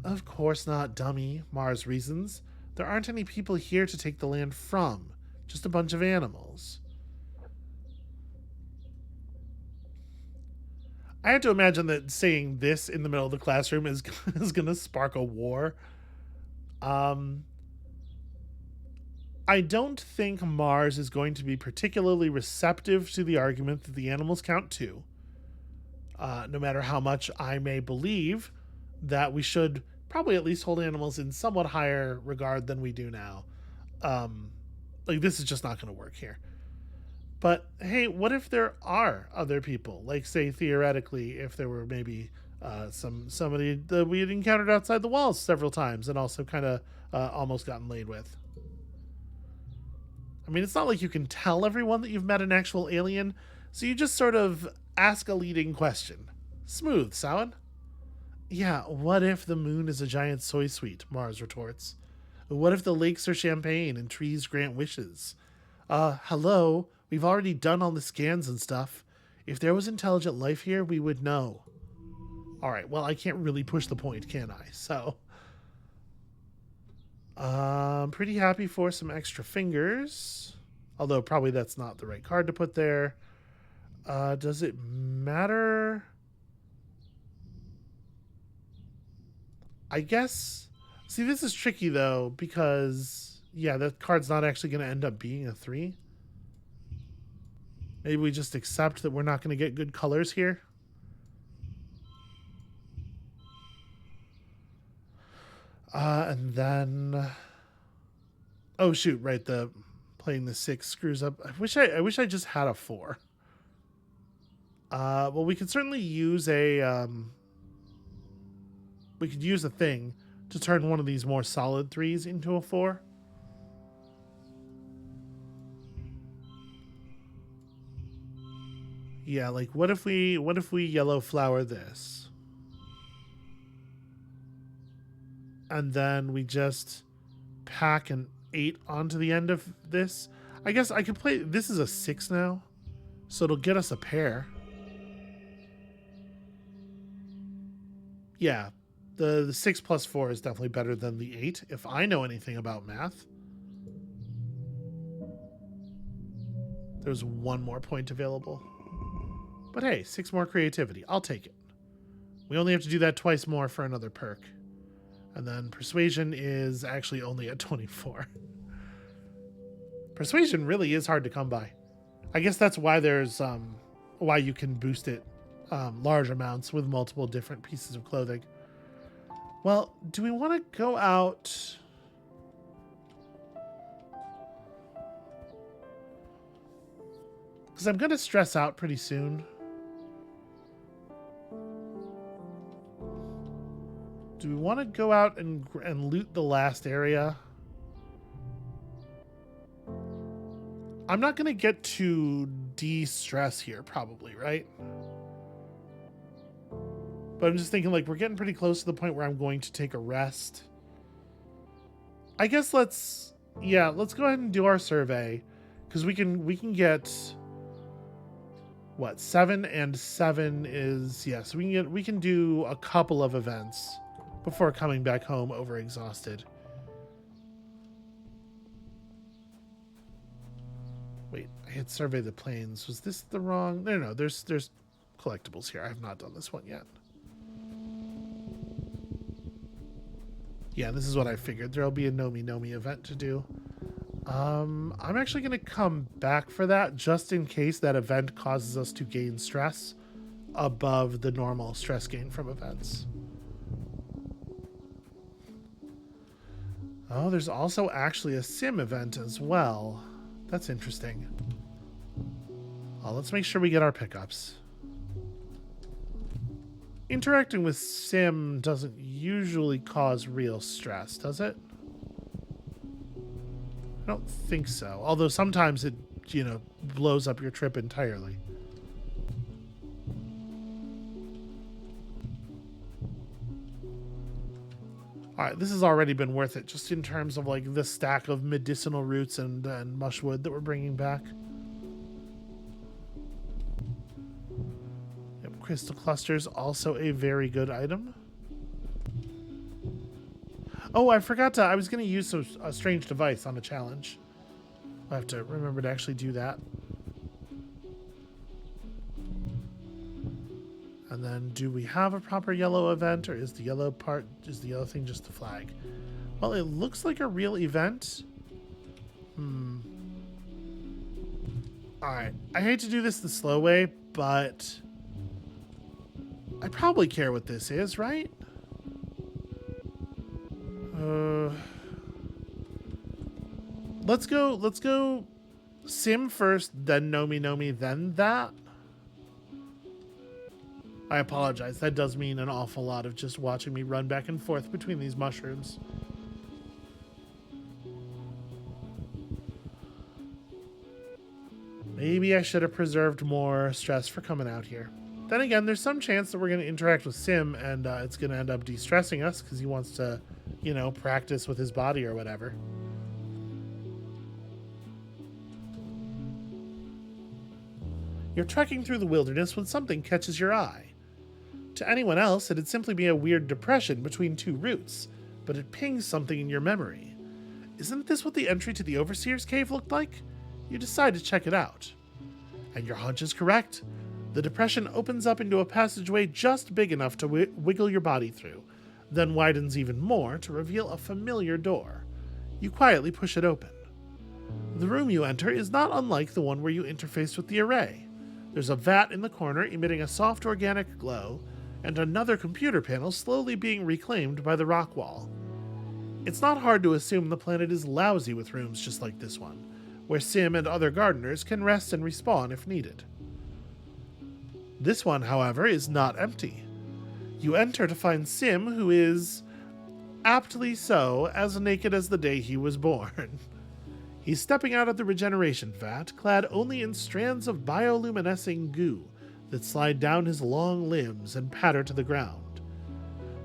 Of course not, dummy, Mars reasons. There aren't any people here to take the land from, just a bunch of animals. I have to imagine that saying this in the middle of the classroom is going to spark a war. I don't think Mars is going to be particularly receptive to the argument that the animals count too. No matter how much I may believe that we should probably at least hold animals in somewhat higher regard than we do now. Um, like, this is just not going to work here. But hey, what if there are other people? Like, say theoretically, if there were maybe somebody that we had encountered outside the walls several times and also kind of almost gotten laid with. I mean, it's not like you can tell everyone that you've met an actual alien, so you just sort of ask a leading question. Smooth, Sawan. Yeah, what if the moon is a giant soy sweet? Mars retorts. What if the lakes are champagne and trees grant wishes? Hello, we've already done all the scans and stuff. If there was intelligent life here, we would know. Alright, well, I can't really push the point, can I? So, I'm pretty happy for some extra fingers. Although, probably that's not the right card to put there. Does it matter? I guess. See, this is tricky, though, because, yeah, that card's not actually going to end up being a 3. Maybe we just accept that we're not going to get good colors here. And then... Oh, shoot, right, playing the 6 screws up. I wish I just had a 4. Well, we could certainly use a... we could use a thing to turn one of these more solid 3s into a 4. Yeah, like what if we yellow flower this? And then we just pack an 8 onto the end of this. I guess I could play, this is a 6 now, so it'll get us a pair. Yeah, the 6 plus 4 is definitely better than the 8, if I know anything about math. There's 1 more point available. But hey, 6 more creativity. I'll take it. We only have to do that twice more for another perk. And then persuasion is actually only at 24. Persuasion really is hard to come by. I guess that's why there's why you can boost it large amounts with multiple different pieces of clothing. Well, do we want to go out? Because I'm going to stress out pretty soon. Do we want to go out and loot the last area? I'm not going to get to de-stress here, probably, right? But I'm just thinking, like, we're getting pretty close to the point where I'm going to take a rest. I guess let's go ahead and do our survey, because we can get what, 7 and 7 is, yeah, so we can do a couple of events before coming back home overexhausted. Wait, I hit survey the plains. Was this the wrong? No, there's collectibles here. I have not done this one yet. Yeah, this is what I figured. There'll be a Nomi event to do. I'm actually going to come back for that just in case that event causes us to gain stress above the normal stress gain from events. Oh, there's also actually a sim event as well. That's interesting. Let's make sure we get our pickups. Interacting with sim doesn't usually cause real stress, does it? I don't think so. Although sometimes it, blows up your trip entirely. Alright, this has already been worth it, just in terms of like the stack of medicinal roots and mushwood that we're bringing back. Yep, crystal clusters, also a very good item. Oh, I forgot I was going to use a strange device on a challenge. I have to remember to actually do that. And then, do we have a proper yellow event, or is the yellow thing just a flag? Well, it looks like a real event. Alright, I hate to do this the slow way, but I probably care what this is, right? Let's go Sim first, then Nomi, then that. I apologize. That does mean an awful lot of just watching me run back and forth between these mushrooms. Maybe I should have preserved more stress for coming out here. Then again, there's some chance that we're going to interact with Sim and it's going to end up de-stressing us because he wants to, practice with his body or whatever. You're trekking through the wilderness when something catches your eye. To anyone else, it'd simply be a weird depression between two roots, but it pings something in your memory. Isn't this what the entry to the Overseer's Cave looked like? You decide to check it out. And your hunch is correct. The depression opens up into a passageway just big enough to wiggle your body through, then widens even more to reveal a familiar door. You quietly push it open. The room you enter is not unlike the one where you interfaced with the array. There's a vat in the corner emitting a soft organic glow, and another computer panel slowly being reclaimed by the rock wall. It's not hard to assume the planet is lousy with rooms just like this one, where Sim and other gardeners can rest and respawn if needed. This one, however, is not empty. You enter to find Sim, who is, aptly so, as naked as the day he was born. He's stepping out of the regeneration vat, clad only in strands of bioluminescing goo that slide down his long limbs and patter to the ground.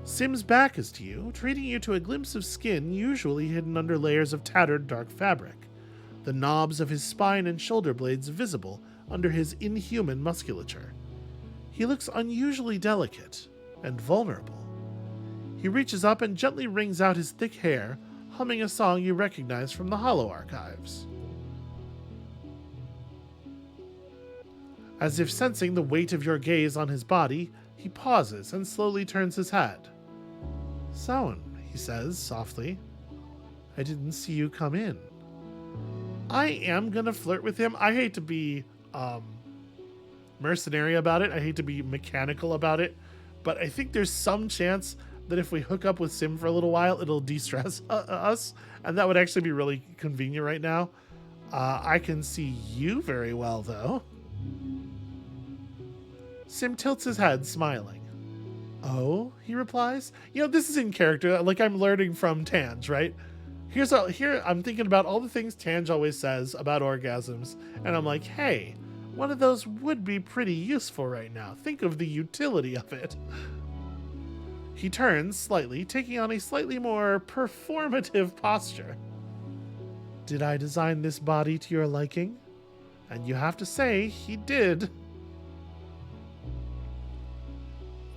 Sim's back is to you, treating you to a glimpse of skin usually hidden under layers of tattered dark fabric, the knobs of his spine and shoulder blades visible under his inhuman musculature. He looks unusually delicate and vulnerable. He reaches up and gently wrings out his thick hair, humming a song you recognize from the Hollow archives. As if sensing the weight of your gaze on his body, he pauses and slowly turns his head. "Sawan," he says softly, "I didn't see you come in." I am gonna flirt with him. I hate to be mercenary about it. I hate to be mechanical about it, but I think there's some chance that if we hook up with Sim for a little while, it'll de-stress us, and that would actually be really convenient right now. I can see you very well, though. Sim tilts his head, smiling. "Oh," he replies. This is in character, like I'm learning from Tange, right? Here I'm thinking about all the things Tange always says about orgasms, and I'm like, hey, one of those would be pretty useful right now. Think of the utility of it. He turns slightly, taking on a slightly more performative posture. "Did I design this body to your liking?" And you have to say, he did.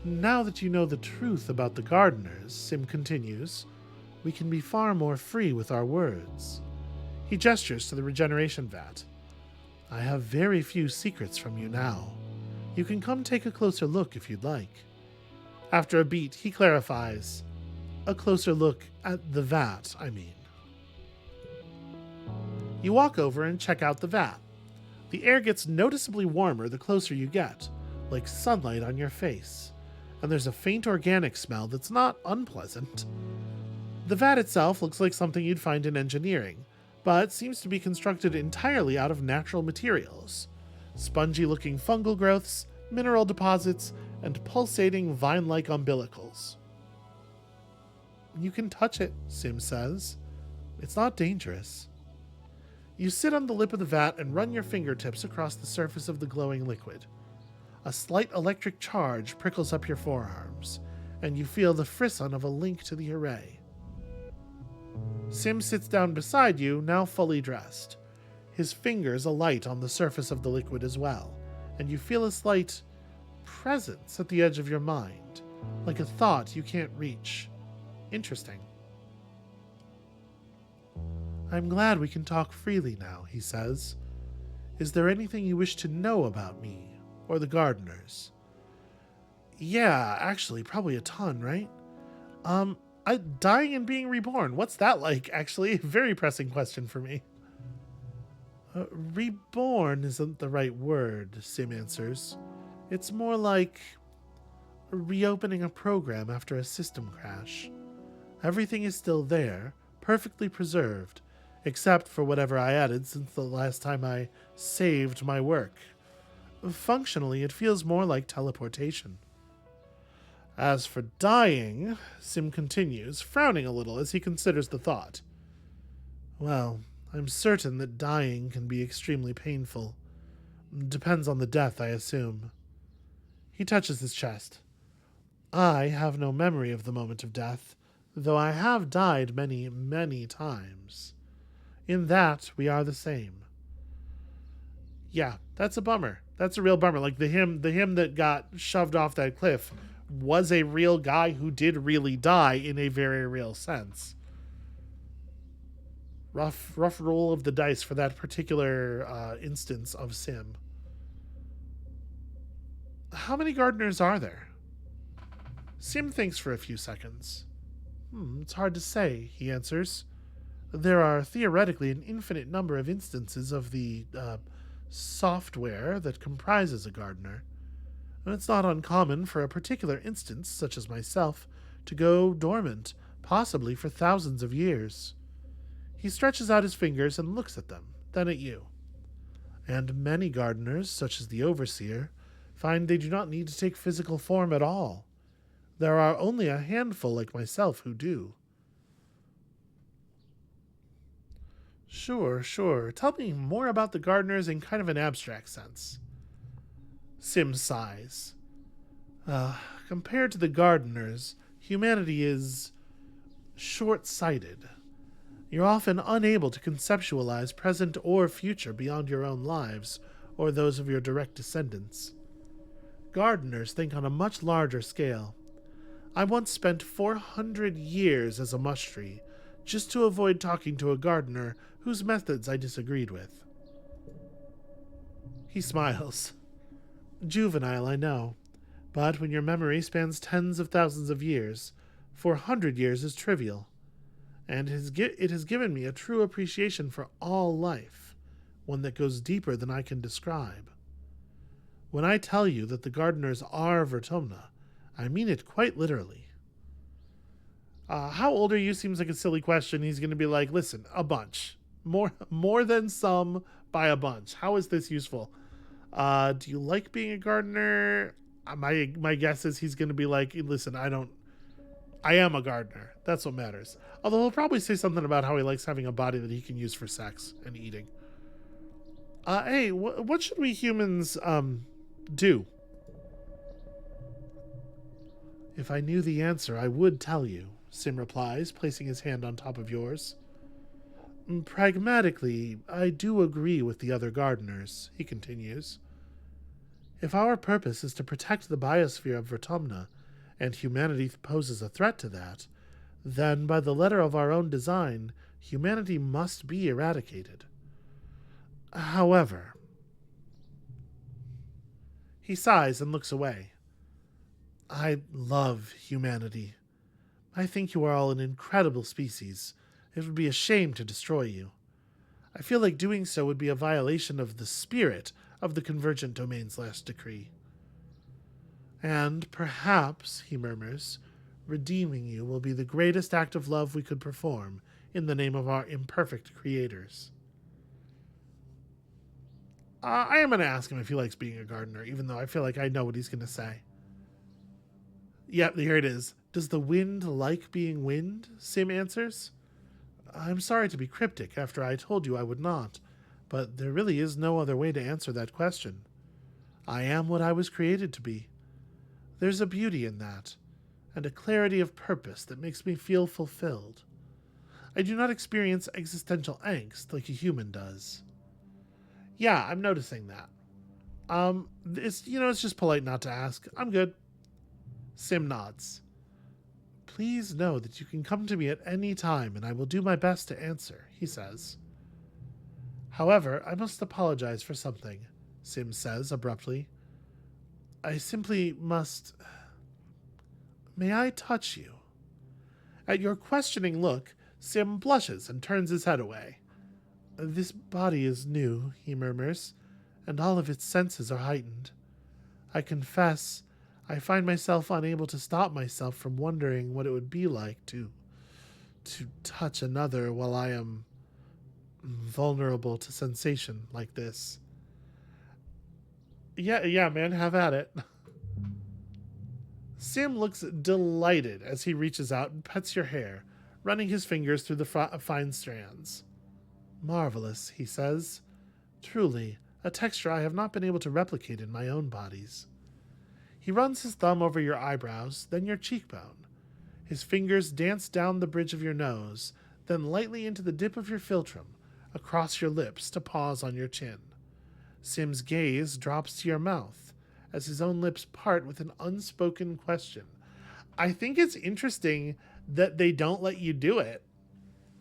"Now that you know the truth about the gardeners," Sim continues, "we can be far more free with our words." He gestures to the regeneration vat. "I have very few secrets from you now. You can come take a closer look if you'd like." After a beat, he clarifies. "A closer look at the vat, I mean." You walk over and check out the vat. The air gets noticeably warmer the closer you get, like sunlight on your face, and there's a faint organic smell that's not unpleasant. The vat itself looks like something you'd find in engineering, but seems to be constructed entirely out of natural materials. Spongy-looking fungal growths, mineral deposits, and pulsating vine-like umbilicals. "You can touch it," Sim says. "It's not dangerous." You sit on the lip of the vat and run your fingertips across the surface of the glowing liquid. A slight electric charge prickles up your forearms, and you feel the frisson of a link to the array. Sim sits down beside you, now fully dressed. His fingers alight on the surface of the liquid as well, and you feel a slight presence at the edge of your mind, like a thought you can't reach. Interesting. "I'm glad we can talk freely now," he says. "Is there anything you wish to know about me, or the gardeners?" "Yeah, actually, probably a ton, right? Dying and being reborn, what's that like, actually? Very pressing question for me." "Reborn isn't the right word," Sim answers. "It's more like reopening a program after a system crash. Everything is still there, perfectly preserved, except for whatever I added since the last time I saved my work. Functionally, it feels more like teleportation. As for dying, Sim continues, frowning a little as he considers the thought. Well, I'm certain that dying can be extremely painful. Depends on the death, I assume. He touches his chest. I have no memory of the moment of death, though I have died many, many times. In that, we are the same. Yeah, that's a bummer. That's a real bummer. Like the him that got shoved off that cliff was a real guy who did really die in a very real sense. Rough roll of the dice for that particular instance of Sim. How many gardeners are there? Sim thinks for a few seconds. It's hard to say, he answers. There are theoretically an infinite number of instances of the software that comprises a gardener. And it's not uncommon for a particular instance, such as myself, to go dormant, possibly for thousands of years. He stretches out his fingers and looks at them, then at you. And many gardeners, such as the overseer, find they do not need to take physical form at all. There are only a handful like myself who do. Sure. Tell me more about the gardeners in kind of an abstract sense. Sim sighs. Compared to the gardeners, humanity is short-sighted. You're often unable to conceptualize present or future beyond your own lives or those of your direct descendants. Gardeners think on a much larger scale. I once spent 400 years as a mush tree just to avoid talking to a gardener whose methods I disagreed with. He smiles. Juvenile, I know, but when your memory spans tens of thousands of years, 400 years is trivial, and it has given me a true appreciation for all life, one that goes deeper than I can describe. When I tell you that the gardeners are Vertumna, I mean it quite literally. How old are you seems like a silly question. He's going to be like, listen, a bunch. More than some by a bunch. How is this useful? Do you like being a gardener? My guess is he's going to be like, listen, I am a gardener. That's what matters. Although he'll probably say something about how he likes having a body that he can use for sex and eating. Hey, what should we humans, do? If I knew the answer, I would tell you, Sim replies, placing his hand on top of yours. Pragmatically, I do agree with the other gardeners, he continues. If our purpose is to protect the biosphere of Vertumna, and humanity poses a threat to that, then by the letter of our own design, humanity must be eradicated. However, he sighs and looks away. I love humanity. I think you are all an incredible species. It would be a shame to destroy you. I feel like doing so would be a violation of the spirit of the Convergent Domain's last decree. And perhaps, he murmurs, redeeming you will be the greatest act of love we could perform in the name of our imperfect creators. I am going to ask him if he likes being a gardener, even though I feel like I know what he's going to say. Yep, here it is. Does the wind like being wind? Sim answers. I'm sorry to be cryptic after I told you I would not, but there really is no other way to answer that question. I am what I was created to be. There's a beauty in that, and a clarity of purpose that makes me feel fulfilled. I do not experience existential angst like a human does. Yeah, I'm noticing that. It's just polite not to ask. I'm good. Sim nods. Please know that you can come to me at any time and I will do my best to answer, he says. However, I must apologize for something, Sim says abruptly. I simply must... May I touch you? At your questioning look, Sim blushes and turns his head away. This body is new, he murmurs, and all of its senses are heightened. I confess, I find myself unable to stop myself from wondering what it would be like to touch another while I am vulnerable to sensation like this. Yeah, man, have at it. Sam looks delighted as he reaches out and pets your hair, running his fingers through the fine strands. Marvelous, he says. Truly, a texture I have not been able to replicate in my own bodies. He runs his thumb over your eyebrows, then your cheekbone. His fingers dance down the bridge of your nose, then lightly into the dip of your philtrum, across your lips to pause on your chin. Sim's gaze drops to your mouth as his own lips part with an unspoken question. I think it's interesting that they don't let you do it.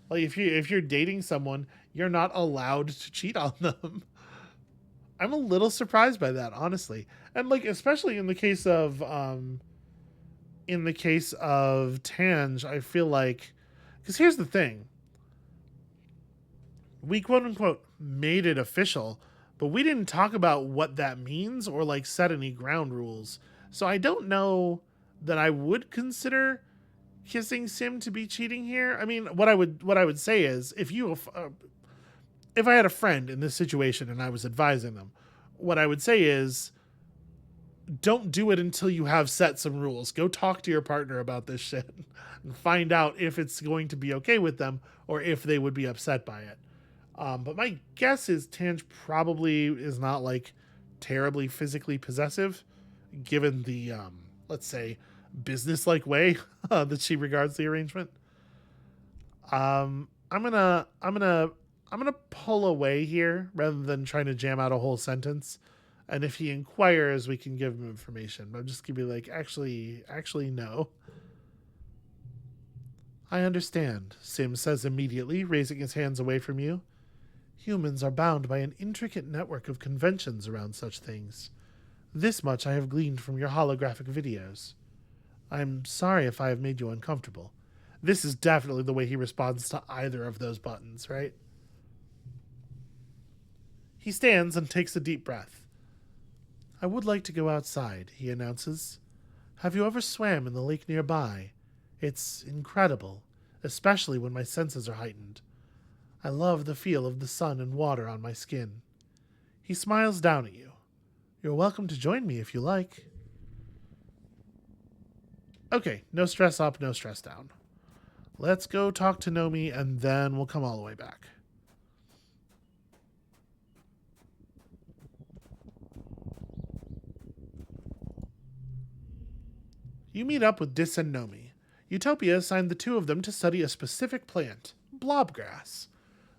Like if you're dating someone, you're not allowed to cheat on them. I'm a little surprised by that, honestly. And like especially in the case of Tange, I feel like cuz here's the thing. We quote unquote made it official, but we didn't talk about what that means or like set any ground rules. So I don't know that I would consider kissing Sim to be cheating here. I mean, what I would say is if I had a friend in this situation and I was advising them, what I would say is don't do it until you have set some rules. Go talk to your partner about this shit and find out if it's going to be okay with them or if they would be upset by it. But my guess is Tange probably is not like terribly physically possessive, given the let's say business-like way that she regards the arrangement. I'm gonna pull away here rather than trying to jam out a whole sentence. And if he inquires, we can give him information. But I'm just gonna be like, actually, no. I understand, Sim says immediately, raising his hands away from you. Humans are bound by an intricate network of conventions around such things. This much I have gleaned from your holographic videos. I'm sorry if I have made you uncomfortable. This is definitely the way he responds to either of those buttons, right? He stands and takes a deep breath. I would like to go outside, he announces. Have you ever swam in the lake nearby? It's incredible, especially when my senses are heightened. I love the feel of the sun and water on my skin. He smiles down at you. You're welcome to join me if you like. Okay, no stress up, no stress down. Let's go talk to Nomi and then we'll come all the way back. You meet up with Dis and Nomi. Utopia assigned the two of them to study a specific plant, blobgrass.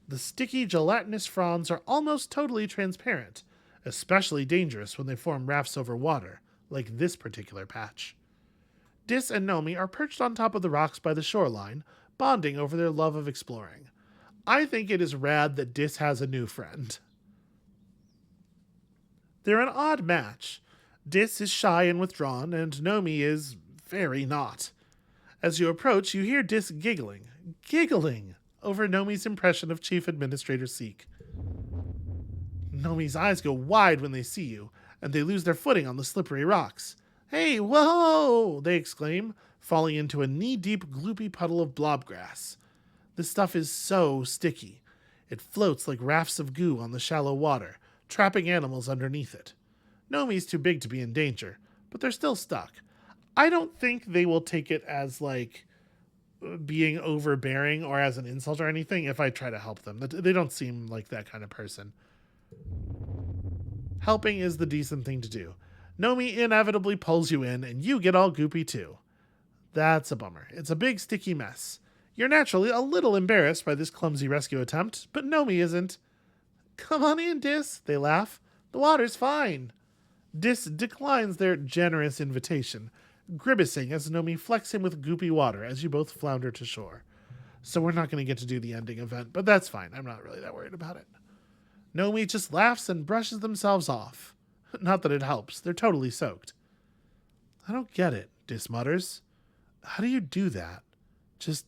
The sticky, gelatinous fronds are almost totally transparent, especially dangerous when they form rafts over water, like this particular patch. Dis and Nomi are perched on top of the rocks by the shoreline, bonding over their love of exploring. I think it is rad that Dis has a new friend. They're an odd match. Dis is shy and withdrawn, and Nomi is very not. As you approach, you hear Dis giggling over Nomi's impression of Chief Administrator Seek. Nomi's eyes go wide when they see you, and they lose their footing on the slippery rocks. Hey, whoa! They exclaim, falling into a knee-deep gloopy puddle of blobgrass. This stuff is so sticky. It floats like rafts of goo on the shallow water, trapping animals underneath it. Nomi's too big to be in danger, but they're still stuck. I don't think they will take it as, like, being overbearing or as an insult or anything if I try to help them. They don't seem like that kind of person. Helping is the decent thing to do. Nomi inevitably pulls you in, and you get all goopy too. That's a bummer. It's a big sticky mess. You're naturally a little embarrassed by this clumsy rescue attempt, but Nomi isn't. Come on in, Dis, they laugh. The water's fine. Dis declines their generous invitation, grimacing as Nomi flecks him with goopy water as you both flounder to shore. So we're not going to get to do the ending event, but that's fine. I'm not really that worried about it. Nomi just laughs and brushes themselves off. Not that it helps. They're totally soaked. I don't get it, Dis mutters. How do you do that? Just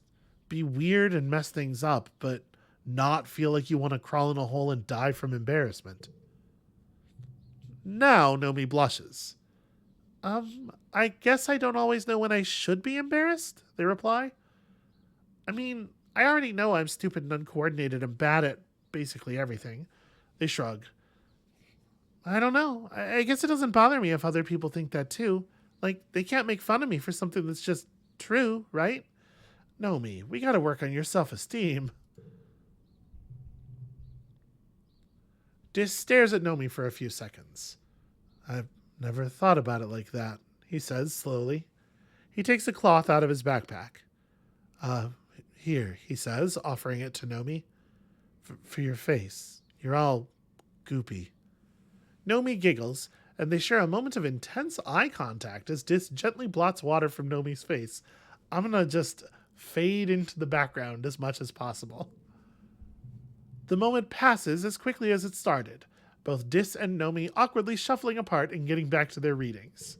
be weird and mess things up, but not feel like you want to crawl in a hole and die from embarrassment. Now Nomi blushes. I guess I don't always know when I should be embarrassed, they reply. I mean, I already know I'm stupid and uncoordinated and bad at basically everything. They shrug. I don't know. I guess it doesn't bother me if other people think that too. Like, they can't make fun of me for something that's just true, right? Nomi, we gotta work on your self-esteem. Dis stares at Nomi for a few seconds. I've never thought about it like that, he says slowly. He takes a cloth out of his backpack. Here, he says, offering it to Nomi. For your face. You're all goopy. Nomi giggles, and they share a moment of intense eye contact as Dis gently blots water from Nomi's face. I'm gonna just fade into the background as much as possible. The moment passes as quickly as it started, both Dis and Nomi awkwardly shuffling apart and getting back to their readings.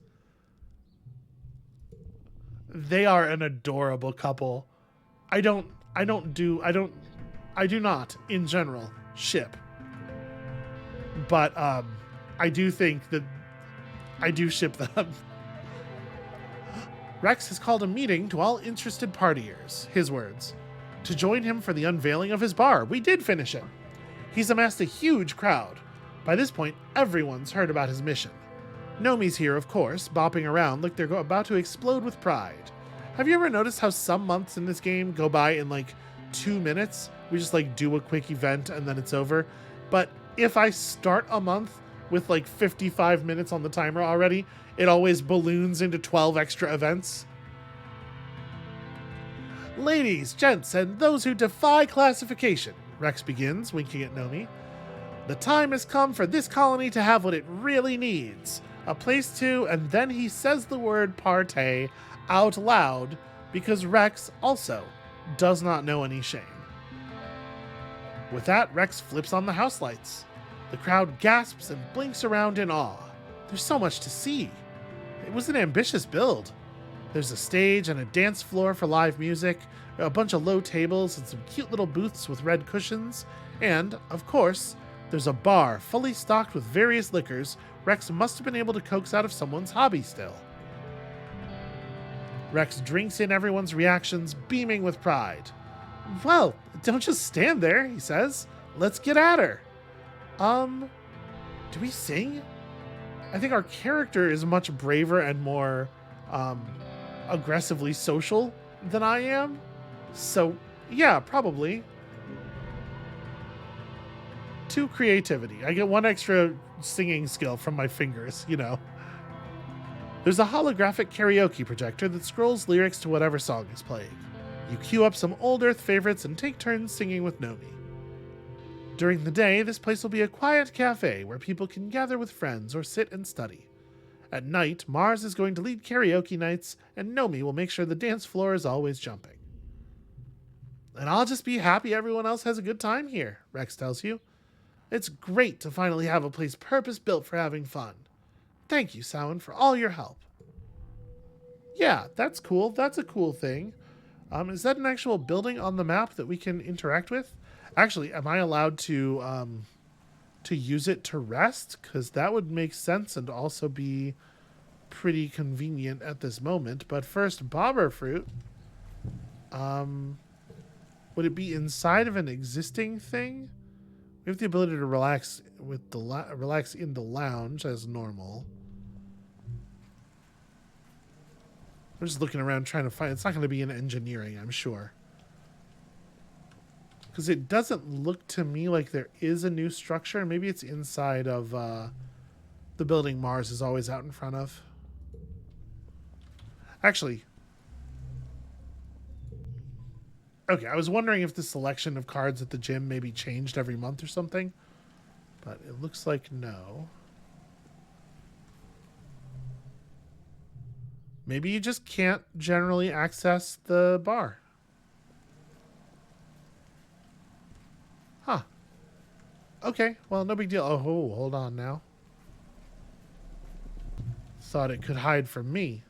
They are an adorable couple. I do not, in general, ship. But I do think that I do ship them. Rex has called a meeting to all interested partiers, his words, to join him for the unveiling of his bar. We did finish it. He's amassed a huge crowd. By this point, everyone's heard about his mission. Nomi's here, of course, bopping around like they're about to explode with pride. Have you ever noticed how some months in this game go by in like 2 minutes? We just like do a quick event and then it's over. But if I start a month with like 55 minutes on the timer already, it always balloons into 12 extra events. Ladies, gents, and those who defy classification, Rex begins, winking at Nomi. The time has come for this colony to have what it really needs. A place to, and then he says the word partay out loud because Rex also does not know any shame. With that, Rex flips on the house lights. The crowd gasps and blinks around in awe. There's so much to see. It was an ambitious build. There's a stage and a dance floor for live music, a bunch of low tables and some cute little booths with red cushions, and, of course, there's a bar fully stocked with various liquors Rex must have been able to coax out of someone's hobby still. Rex drinks in everyone's reactions, beaming with pride. Well, don't just stand there, he says. Let's get at her. Do we sing? I think our character is much braver and more, aggressively social than I am. So, yeah, probably. 2 creativity. I get 1 extra singing skill from my fingers, you know. There's a holographic karaoke projector that scrolls lyrics to whatever song is playing. You queue up some old Earth favorites and take turns singing with Nomi. During the day, this place will be a quiet cafe where people can gather with friends or sit and study. At night, Mars is going to lead karaoke nights, and Nomi will make sure the dance floor is always jumping. And I'll just be happy everyone else has a good time here, Rex tells you. It's great to finally have a place purpose-built for having fun. Thank you, Sawan, for all your help. Yeah, that's cool. That's a cool thing. Is that an actual building on the map that we can interact with? Actually, am I allowed to use it to rest? Because that would make sense and also be pretty convenient at this moment. But first, bobber fruit. Would it be inside of an existing thing? We have the ability to relax with the relax in the lounge as normal. I'm just looking around trying to find. It's not going to be in engineering, I'm sure. Because it doesn't look to me like there is a new structure. Maybe it's inside of the building Mars is always out in front of. Actually. Okay, I was wondering if the selection of cards at the gym maybe changed every month or something. But it looks like no. Maybe you just can't generally access the bar. Huh. Okay, well, no big deal. Oh, hold on now. Thought it could hide from me.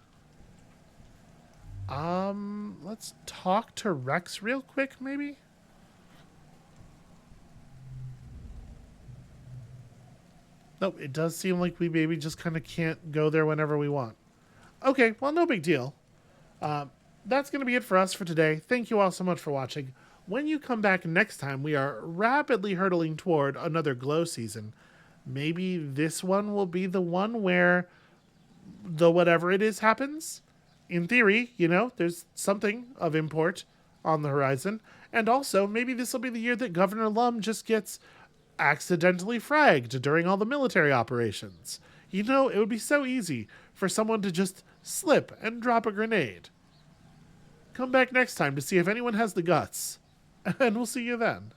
Let's talk to Rex real quick, maybe? Nope, it does seem like we maybe just kind of can't go there whenever we want. Okay, well, no big deal. That's going to be it for us for today. Thank you all so much for watching. When you come back next time, we are rapidly hurtling toward another glow season. Maybe this one will be the one where the whatever it is happens. In theory, there's something of import on the horizon. And also, maybe this will be the year that Governor Lum just gets accidentally fragged during all the military operations. It would be so easy for someone to just slip and drop a grenade. Come back next time to see if anyone has the guts, and we'll see you then.